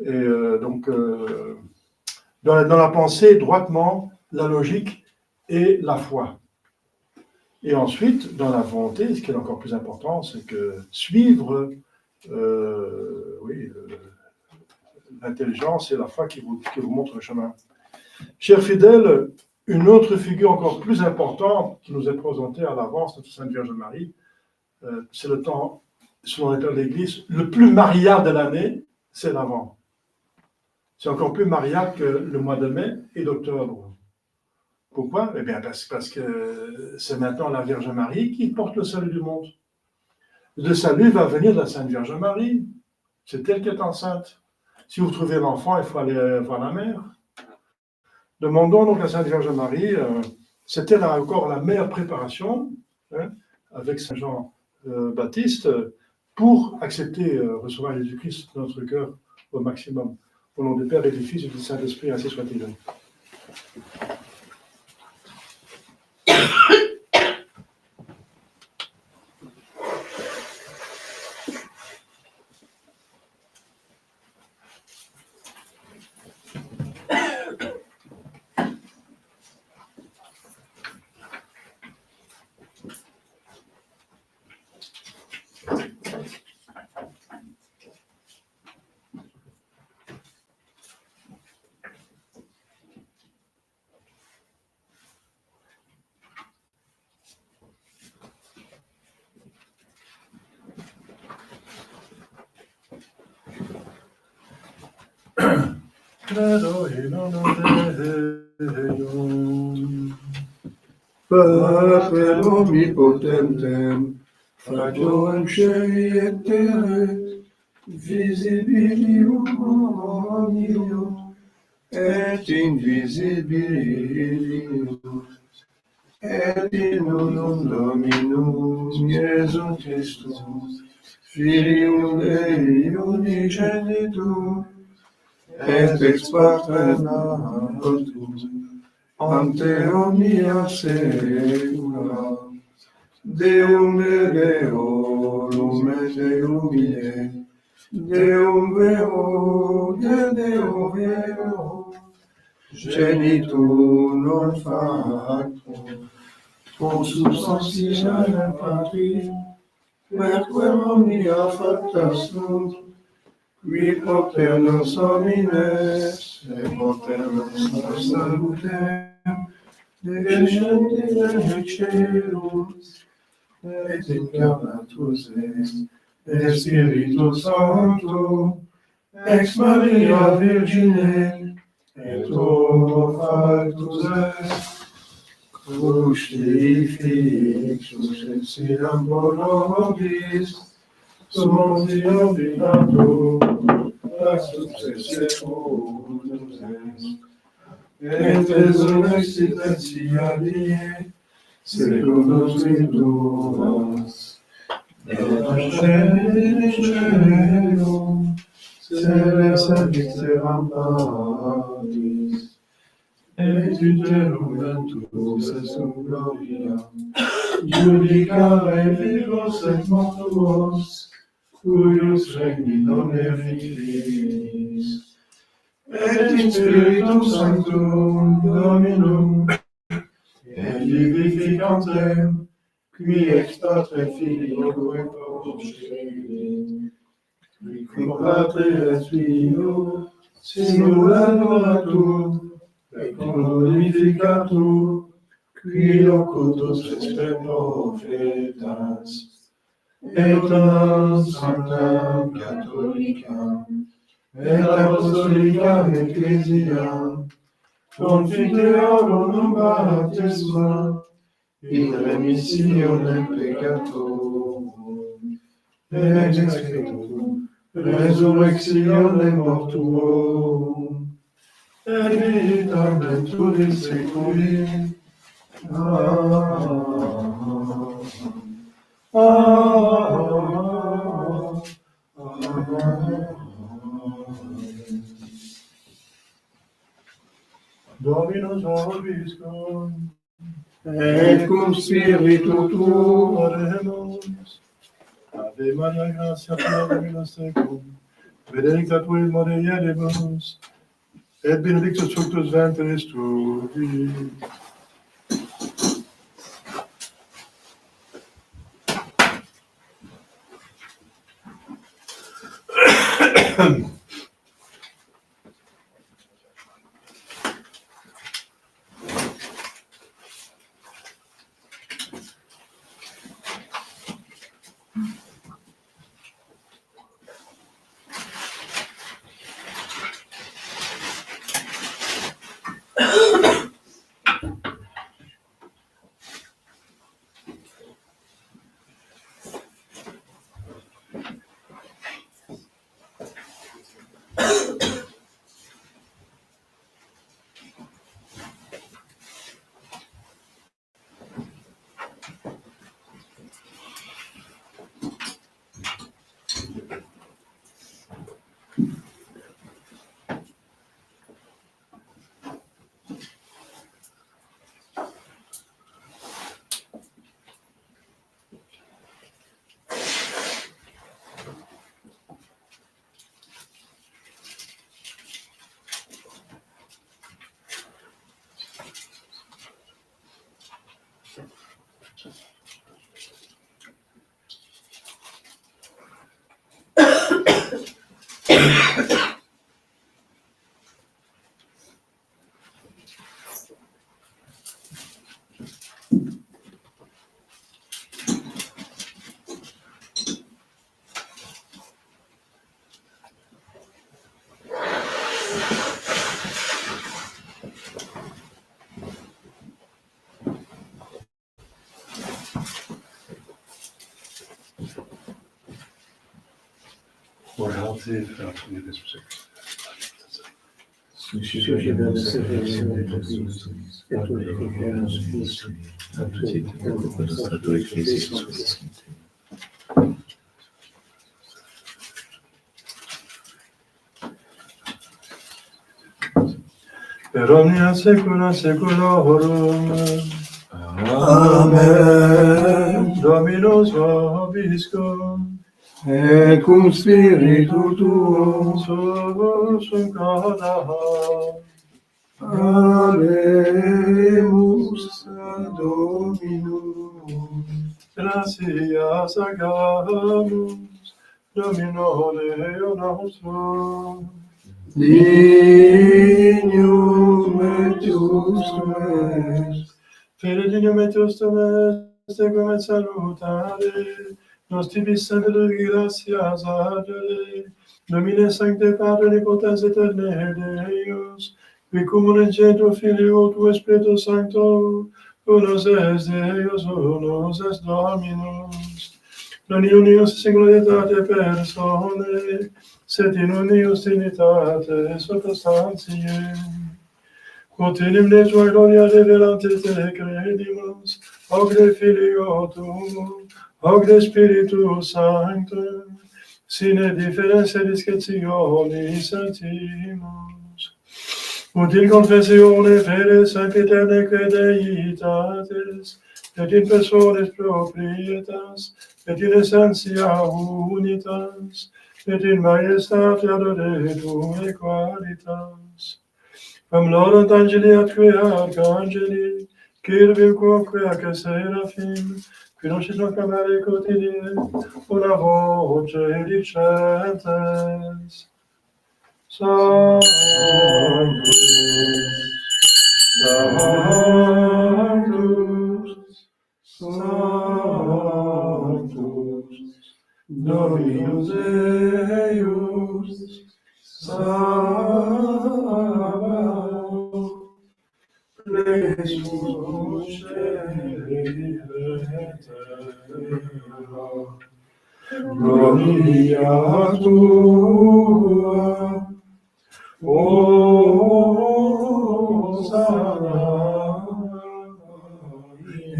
Donc, dans la pensée, droitement, la logique et la foi. Et ensuite, dans la volonté, ce qui est encore plus important, c'est que suivre l'intelligence et la foi qui vous montrent le chemin. Chers fidèles, une autre figure encore plus importante qui nous est présentée à l'avance, notre Sainte Vierge Marie, c'est le temps, selon les pères de l'Église, le plus marial de l'année, c'est l'Avent. C'est encore plus marial que le mois de mai et d'octobre. Pourquoi? Eh bien, parce que c'est maintenant la Vierge Marie qui porte le salut du monde. Le salut va venir de la Sainte Vierge Marie. C'est elle qui est enceinte. Si vous trouvez l'enfant, il faut aller voir la mère. Demandons donc à Sainte Vierge Marie, c'était encore la meilleure préparation, hein, avec Saint Jean Baptiste, pour accepter, recevoir Jésus-Christ dans notre cœur au maximum. Au nom du Père et du Fils et du Saint-Esprit, ainsi soit-il. Pater omnipotentem, factorem scei et terre, visibilium omnium, et invisibilium, et in unum Dominum Iesum Christum, Filium Dei unigenitum, et ex paterna natum, ante omnia saecula, Deum Deorum et Deum ie, Deum vero, Deum vero, genitur non factum, consubstantiae Patri, perquem omnia facta sunt, qui propter nos homines, et propter nos salutem, descendit in caelus, et incarnatus est, et Spiritus Sancto, ex Maria Virgine, et oro factus est, crucifixus et siam pro nobis, sum Deo Pilato, laxus et seculus est, et resurrexit et siadie, secundus viduras, et ascenderum, seres adixeram Patris, et iterum ventus et sum gloria, judicare vivos et mortuos, cuius regni non finis, et in Spiritus Sanctum Dominum, et vivificantem, qui ex Patre Filio procedit, qui Patre et Filio, simula adoratur, et glorificatur, qui locutus est profetas, et sanctam catholicam, et apostolicam ecclesiam, confiteorum baptisma, in remissionem peccatorum, et executum resurrectionem mortuorum, et vitam venturis seculi. Dominus vobiscum, et cum spiritu tuo, oremus. Ave Maria, gratia plena Dominus tecum, benedicta tu in mulieribus, et benedictus fructus ventris tui. Per omnia saecula saeculorum. Amen. Dominus vobiscum. Et cum spiritu tuo. Susum corda. Alemus Dominum. Gratia sagamus. Domino Deo nostrum. Dignum et justum est. Fede dignum et justum est, ecum et salutare, nos tibi sempre de gratias adere, Domine sancte Pater potens aeterne Deus, qui cum unigenitur Filio tu Spiritus Sancto, unus est Deus, unus est Dominus, non in unius singularitate personae, sed in unius trinitate substantiae. Quod in hymne tua gloria revelante te credimus, auge Filio tuo, auge Spiritus Sanctum, sine differentia discretionis sentimus. Ut in confessione fede sempiterne credeitates, et in persones proprietas, et in essentia unitas, et in majestate adoretum equalitas. Am laudant angeli atque arcangeli, cherubim quoque ac seraphim, qui noctis non camere quotidie, una voce dicentes. Sanctus, Sanctus, Sanctus, Dominus Deus, Sabaoth, Plexus terra, gloria tua, Hosanna in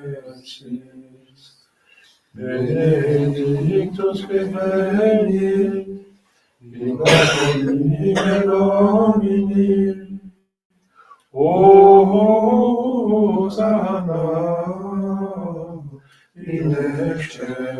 excelsis, benedictus qui veni, in nomine Domini, Hosanna in excelsis.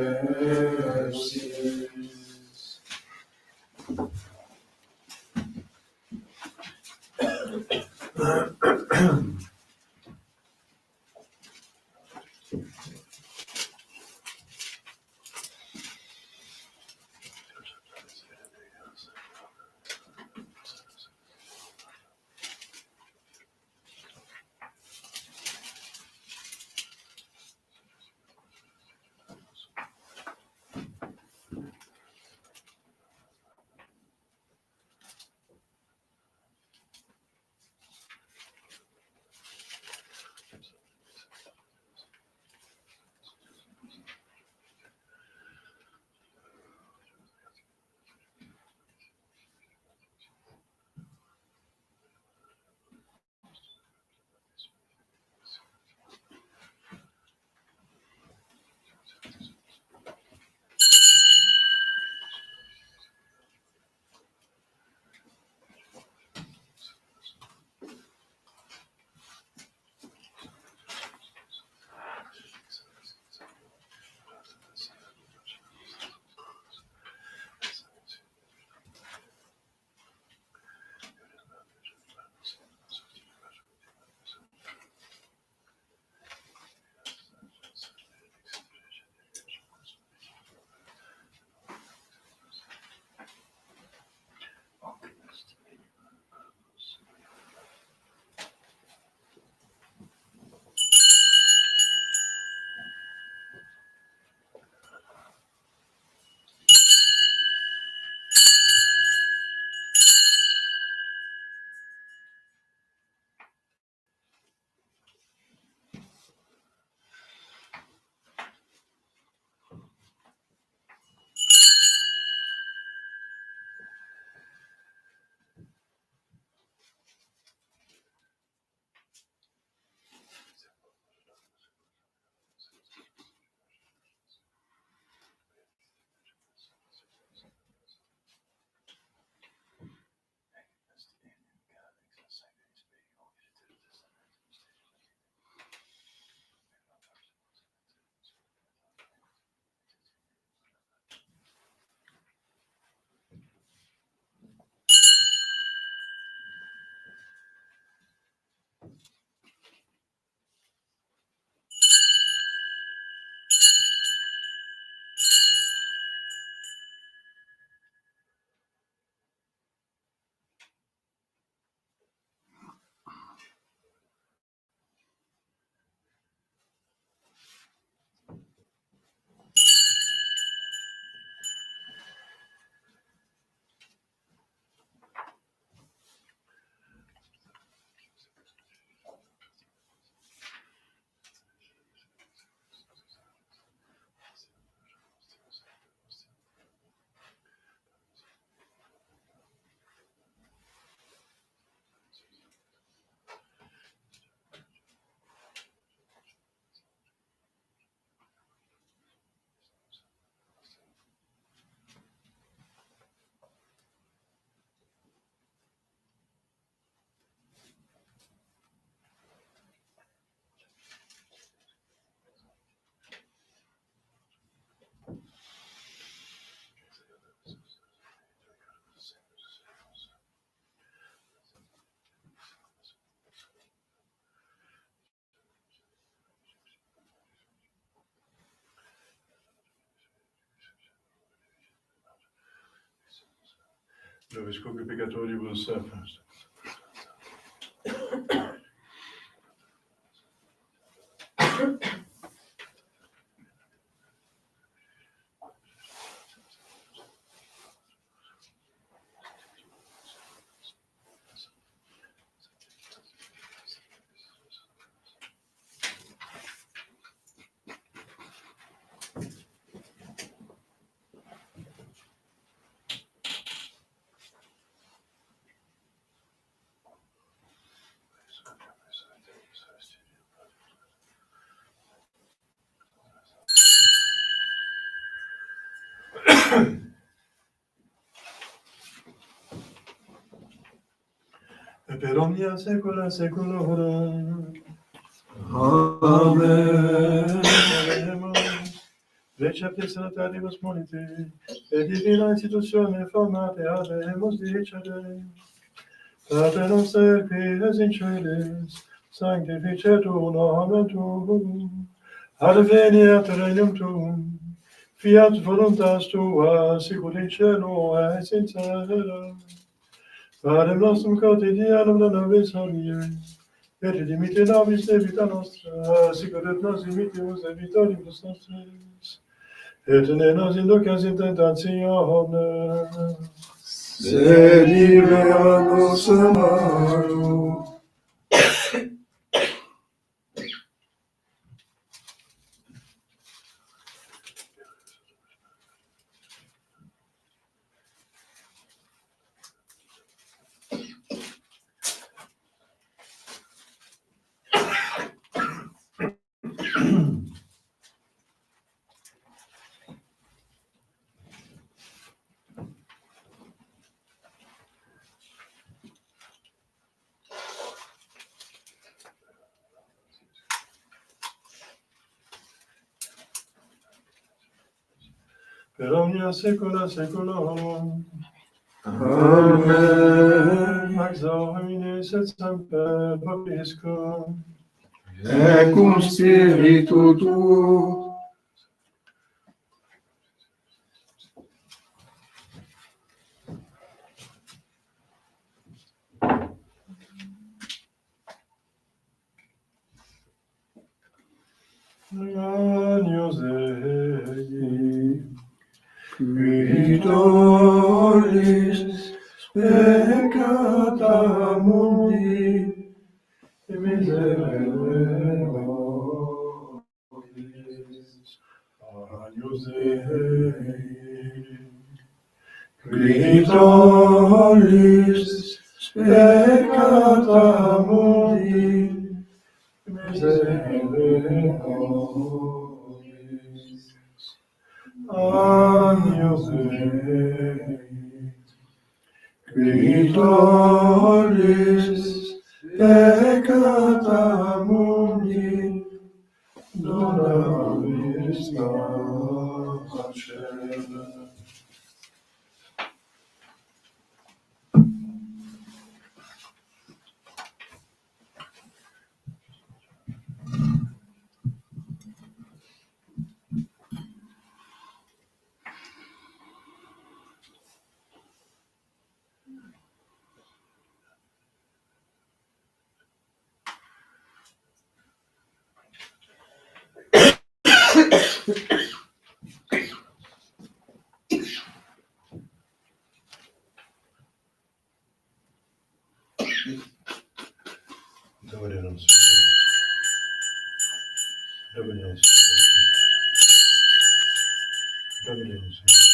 Nobisco che peccatoribus sapiens. Per omnia saecula saeculorum. Amen. Receptis salutativus moniti, et divina institutione formate habemus dicere. Pater noster qui es in celis, sanctificetur nomen tuum, adveniat regnum tuum, fiat voluntas tua, sicut in cielo et in terra. Panem nostrum quotidianum da nobis hodie, et dimitte nobis debita nostra, sicut et nos dimittimus debitoribus nostris. Et ne nos inducas in tentatione, Sed libera nos a malo. per omnia saecula saeculorum. Amen. Pax Dominis et semper vobiscum. Et cum spiritu tuo. Agnus Dei, Qui tollis peccata mundi, miserere nobis. Agnus Dei, qui tollis peccata mundi, miserere nobis. Agnus Dei, qui tollis peccata mundi, dona nobis pacem. Dominum Sanctum. Dominum Sanctum. Dominum Sanctum.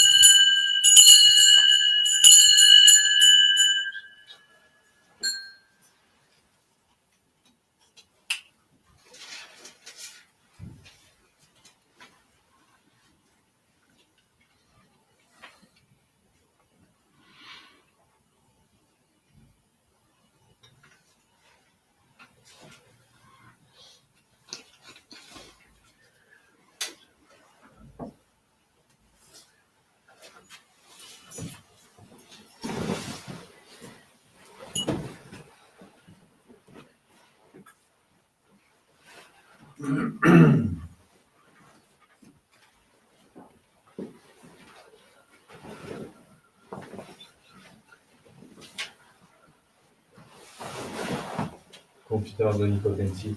confident d'onnipotentie,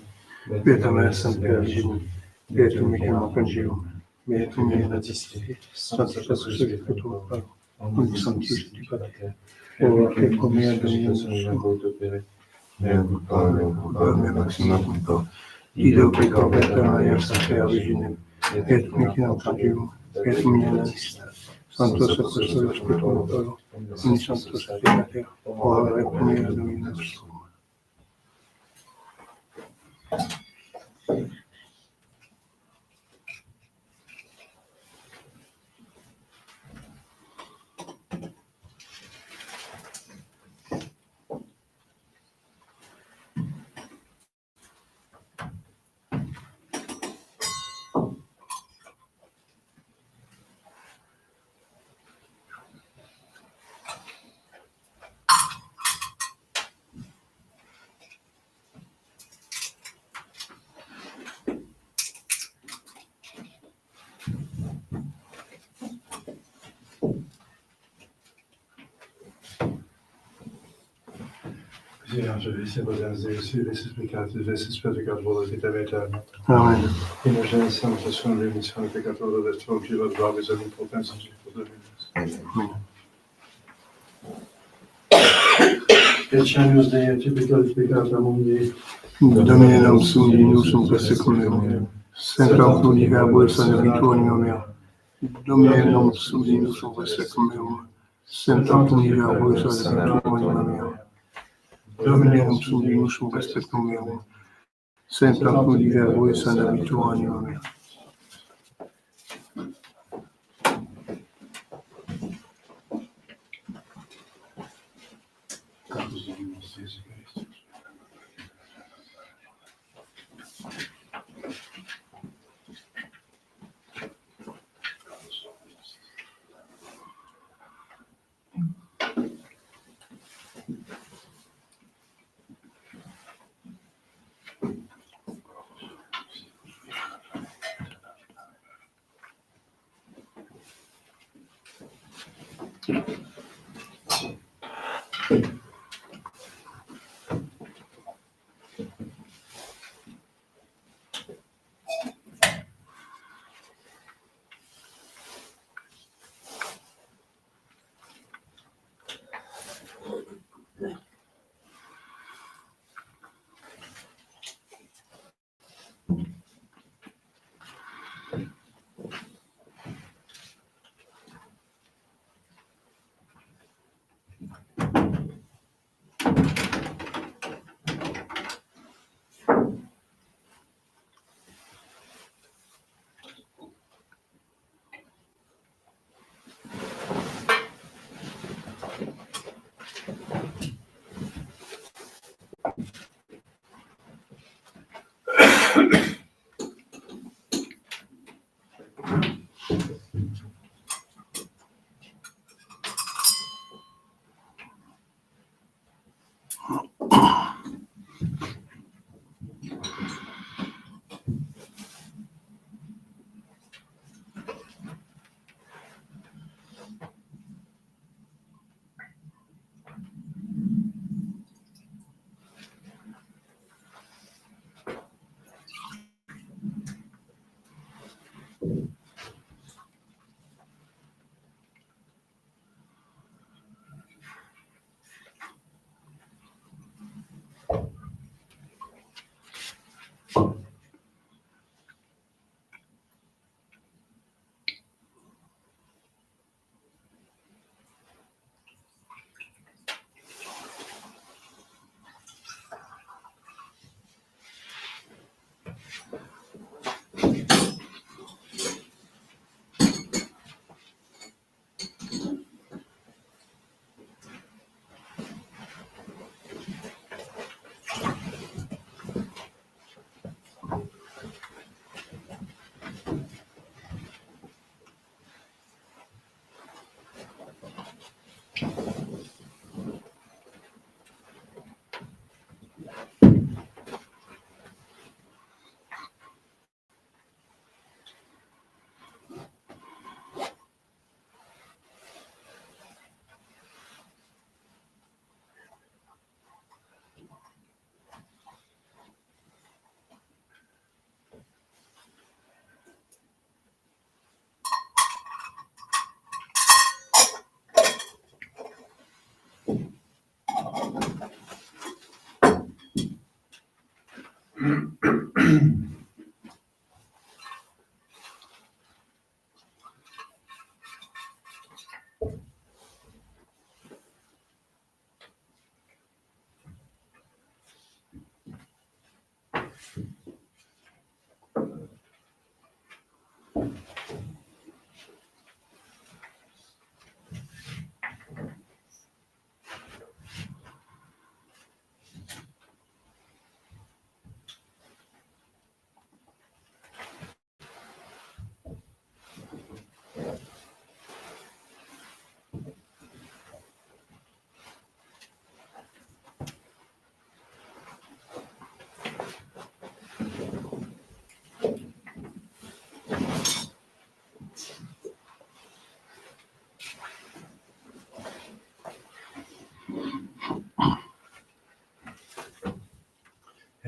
Beata Mère Sainte Virgine, Beatum Mecum Congium, Beatum Ienatiste, Sanctus Spiritus Paro, Uni Sanctus et Pater, et Comia Dominus Mea Maxima Culpa, Ido Peccator Maria Sancta Virginem, et Mecum Congium, et Ienatiste, Sanctus Apostolus Spiritus Paro, Uni Sanctus et Pater, ora et Comia Dominus. Seigneur, je vais essayer de regarder aussi les explicatifs, les explicatifs de la vie éternelle. Amen. Et nos générations, ce sont les missions des pécateurs de l'Esprit, qui va voir des amis pour penser pour devenir. Etienne Dei, typical peccator mundi. Domine nam sum Dominus tecum meum, semper cum verbum sanabituorum meum. Domine nam sum Dominus tecum meum, semper cum verbum sanabituorum meum. Domine nam sum Dominus tecum meum, semper cum verbum sanabituorum meum.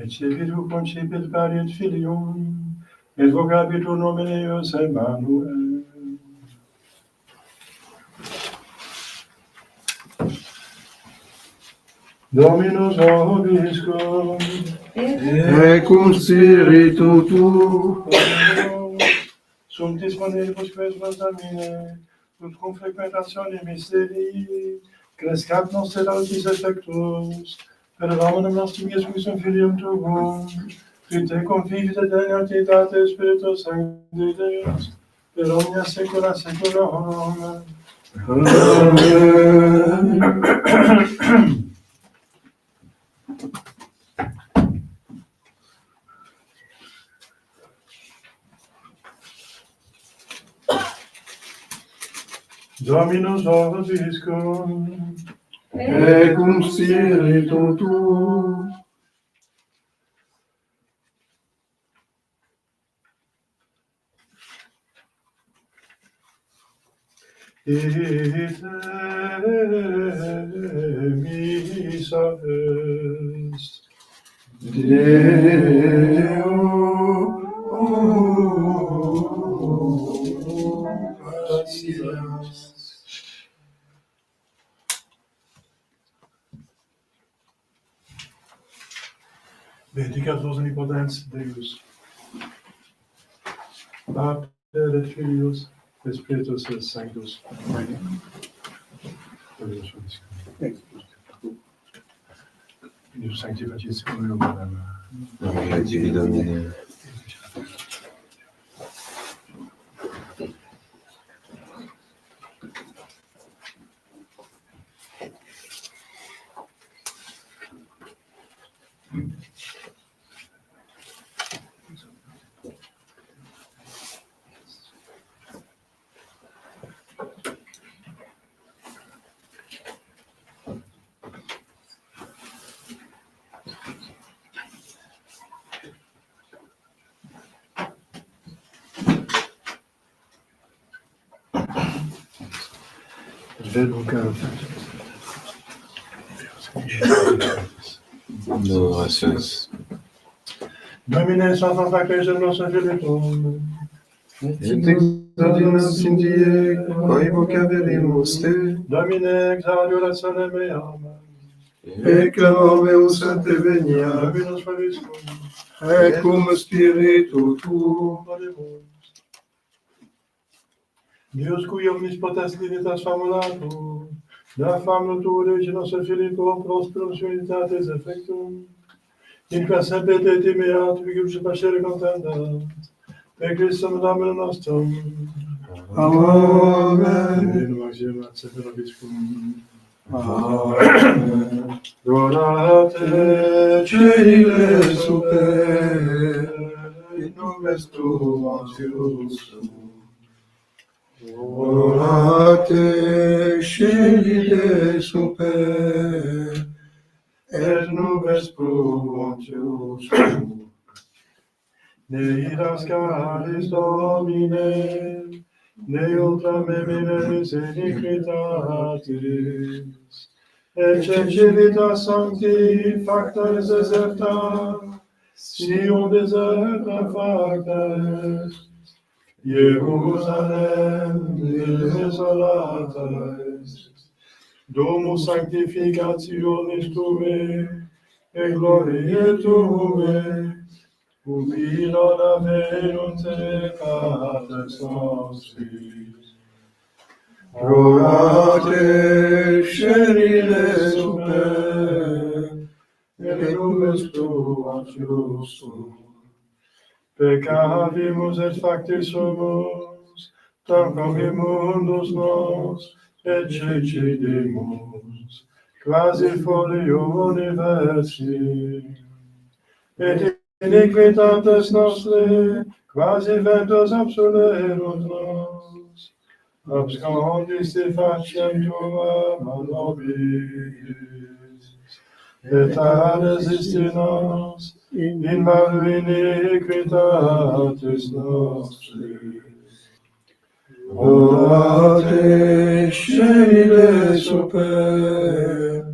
Et civitur concipit pariet filium, et vocabitur nomen eius Emmanuel. Dominus vobiscum, et cum spiritu tuo, sunt disponibus quesumus Domine, ut cum frequentatione misterii, crescat nos autis effectus, per hominum nostrum Iesum Filium Tuum, qui te confides et inertitate Spiritus Sancti Deus, per omnia saecula saeculorum. Amen. Dominus vobiscum, et cum spiritu tuo, ite missa est. Deo gratias. Benedicat vos omnipotens Deus, Pater et Filius, et Spiritus Sanctus. Amen. Deus sanctificatis cum nomen. Gloria Dei Domine. Adorações. Domine Sancta Factus nostrum Filium, Et exaudimus in die, quae vocaberimus te, Domine exaudiorationem meam, et clamameus a te venia, Dominus vobiscum, et cum spiritu tuo, Deus cui omnis potens limitas famulatur, da famul tuo Dei nostro Filippo prosperum suinitatis effectum, in qua semper te timeat, vigum se pascere contendat, per Christum Domino nostrum. Amen. In maxima semper obiscum. Amen. Gloria te, Cedile super, in nobis tuus, orate, scendite super, et nubes promontius. ne iras caris Domine, ne ultra memines iniquitatis, et cecivitas sancti facta deserta, Sion deserta facta est, Jerusalem desolata est, domus sanctificationis tuae, et glorieux trouvé, oublie dans la vérité par le Saint-Esprit. Rogate, scerile super, et nubes pluantius tu. Peccavimus et factis sumus, tanquam in mundus nos, et cecidimus, quasi folio universi. Et iniquitantes nostre, quasi ventos absolerus nos, abscondis te faciem tua malnobis, et resisti nos, in mal iniquitatis nostris. Orate, scerile super,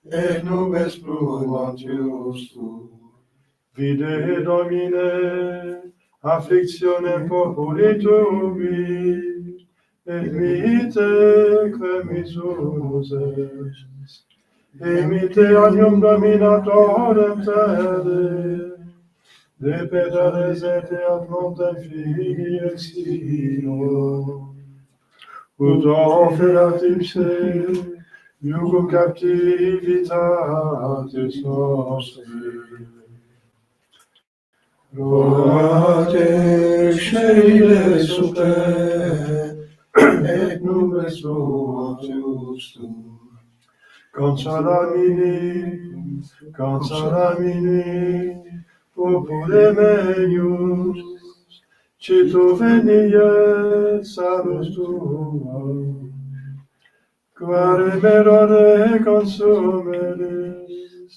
et nubes pluantius tu. Vide Domine, afflictionem populi tui, et mite cremisus est, et mite agnum dominatorem terre, de pedares et ad montem figi extino, ut offerat ipse, iucum captivitatis nostri. Rogate, scerile super, et nubes pluantius tu. Consolamini, popule meius, cito veniet salus tua, quare merore consumeris,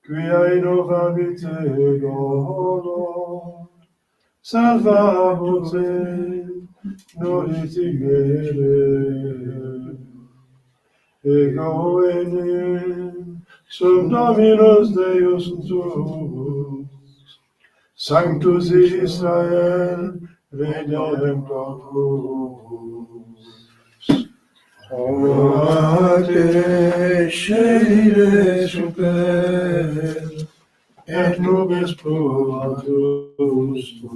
quia innovabite dolor, salvabus et nolitigere. Ego enim sum Dominus Deus tuus, Sanctus Israel Redemptor tuus. Orate, scerile super, Et nubes pluantius tu.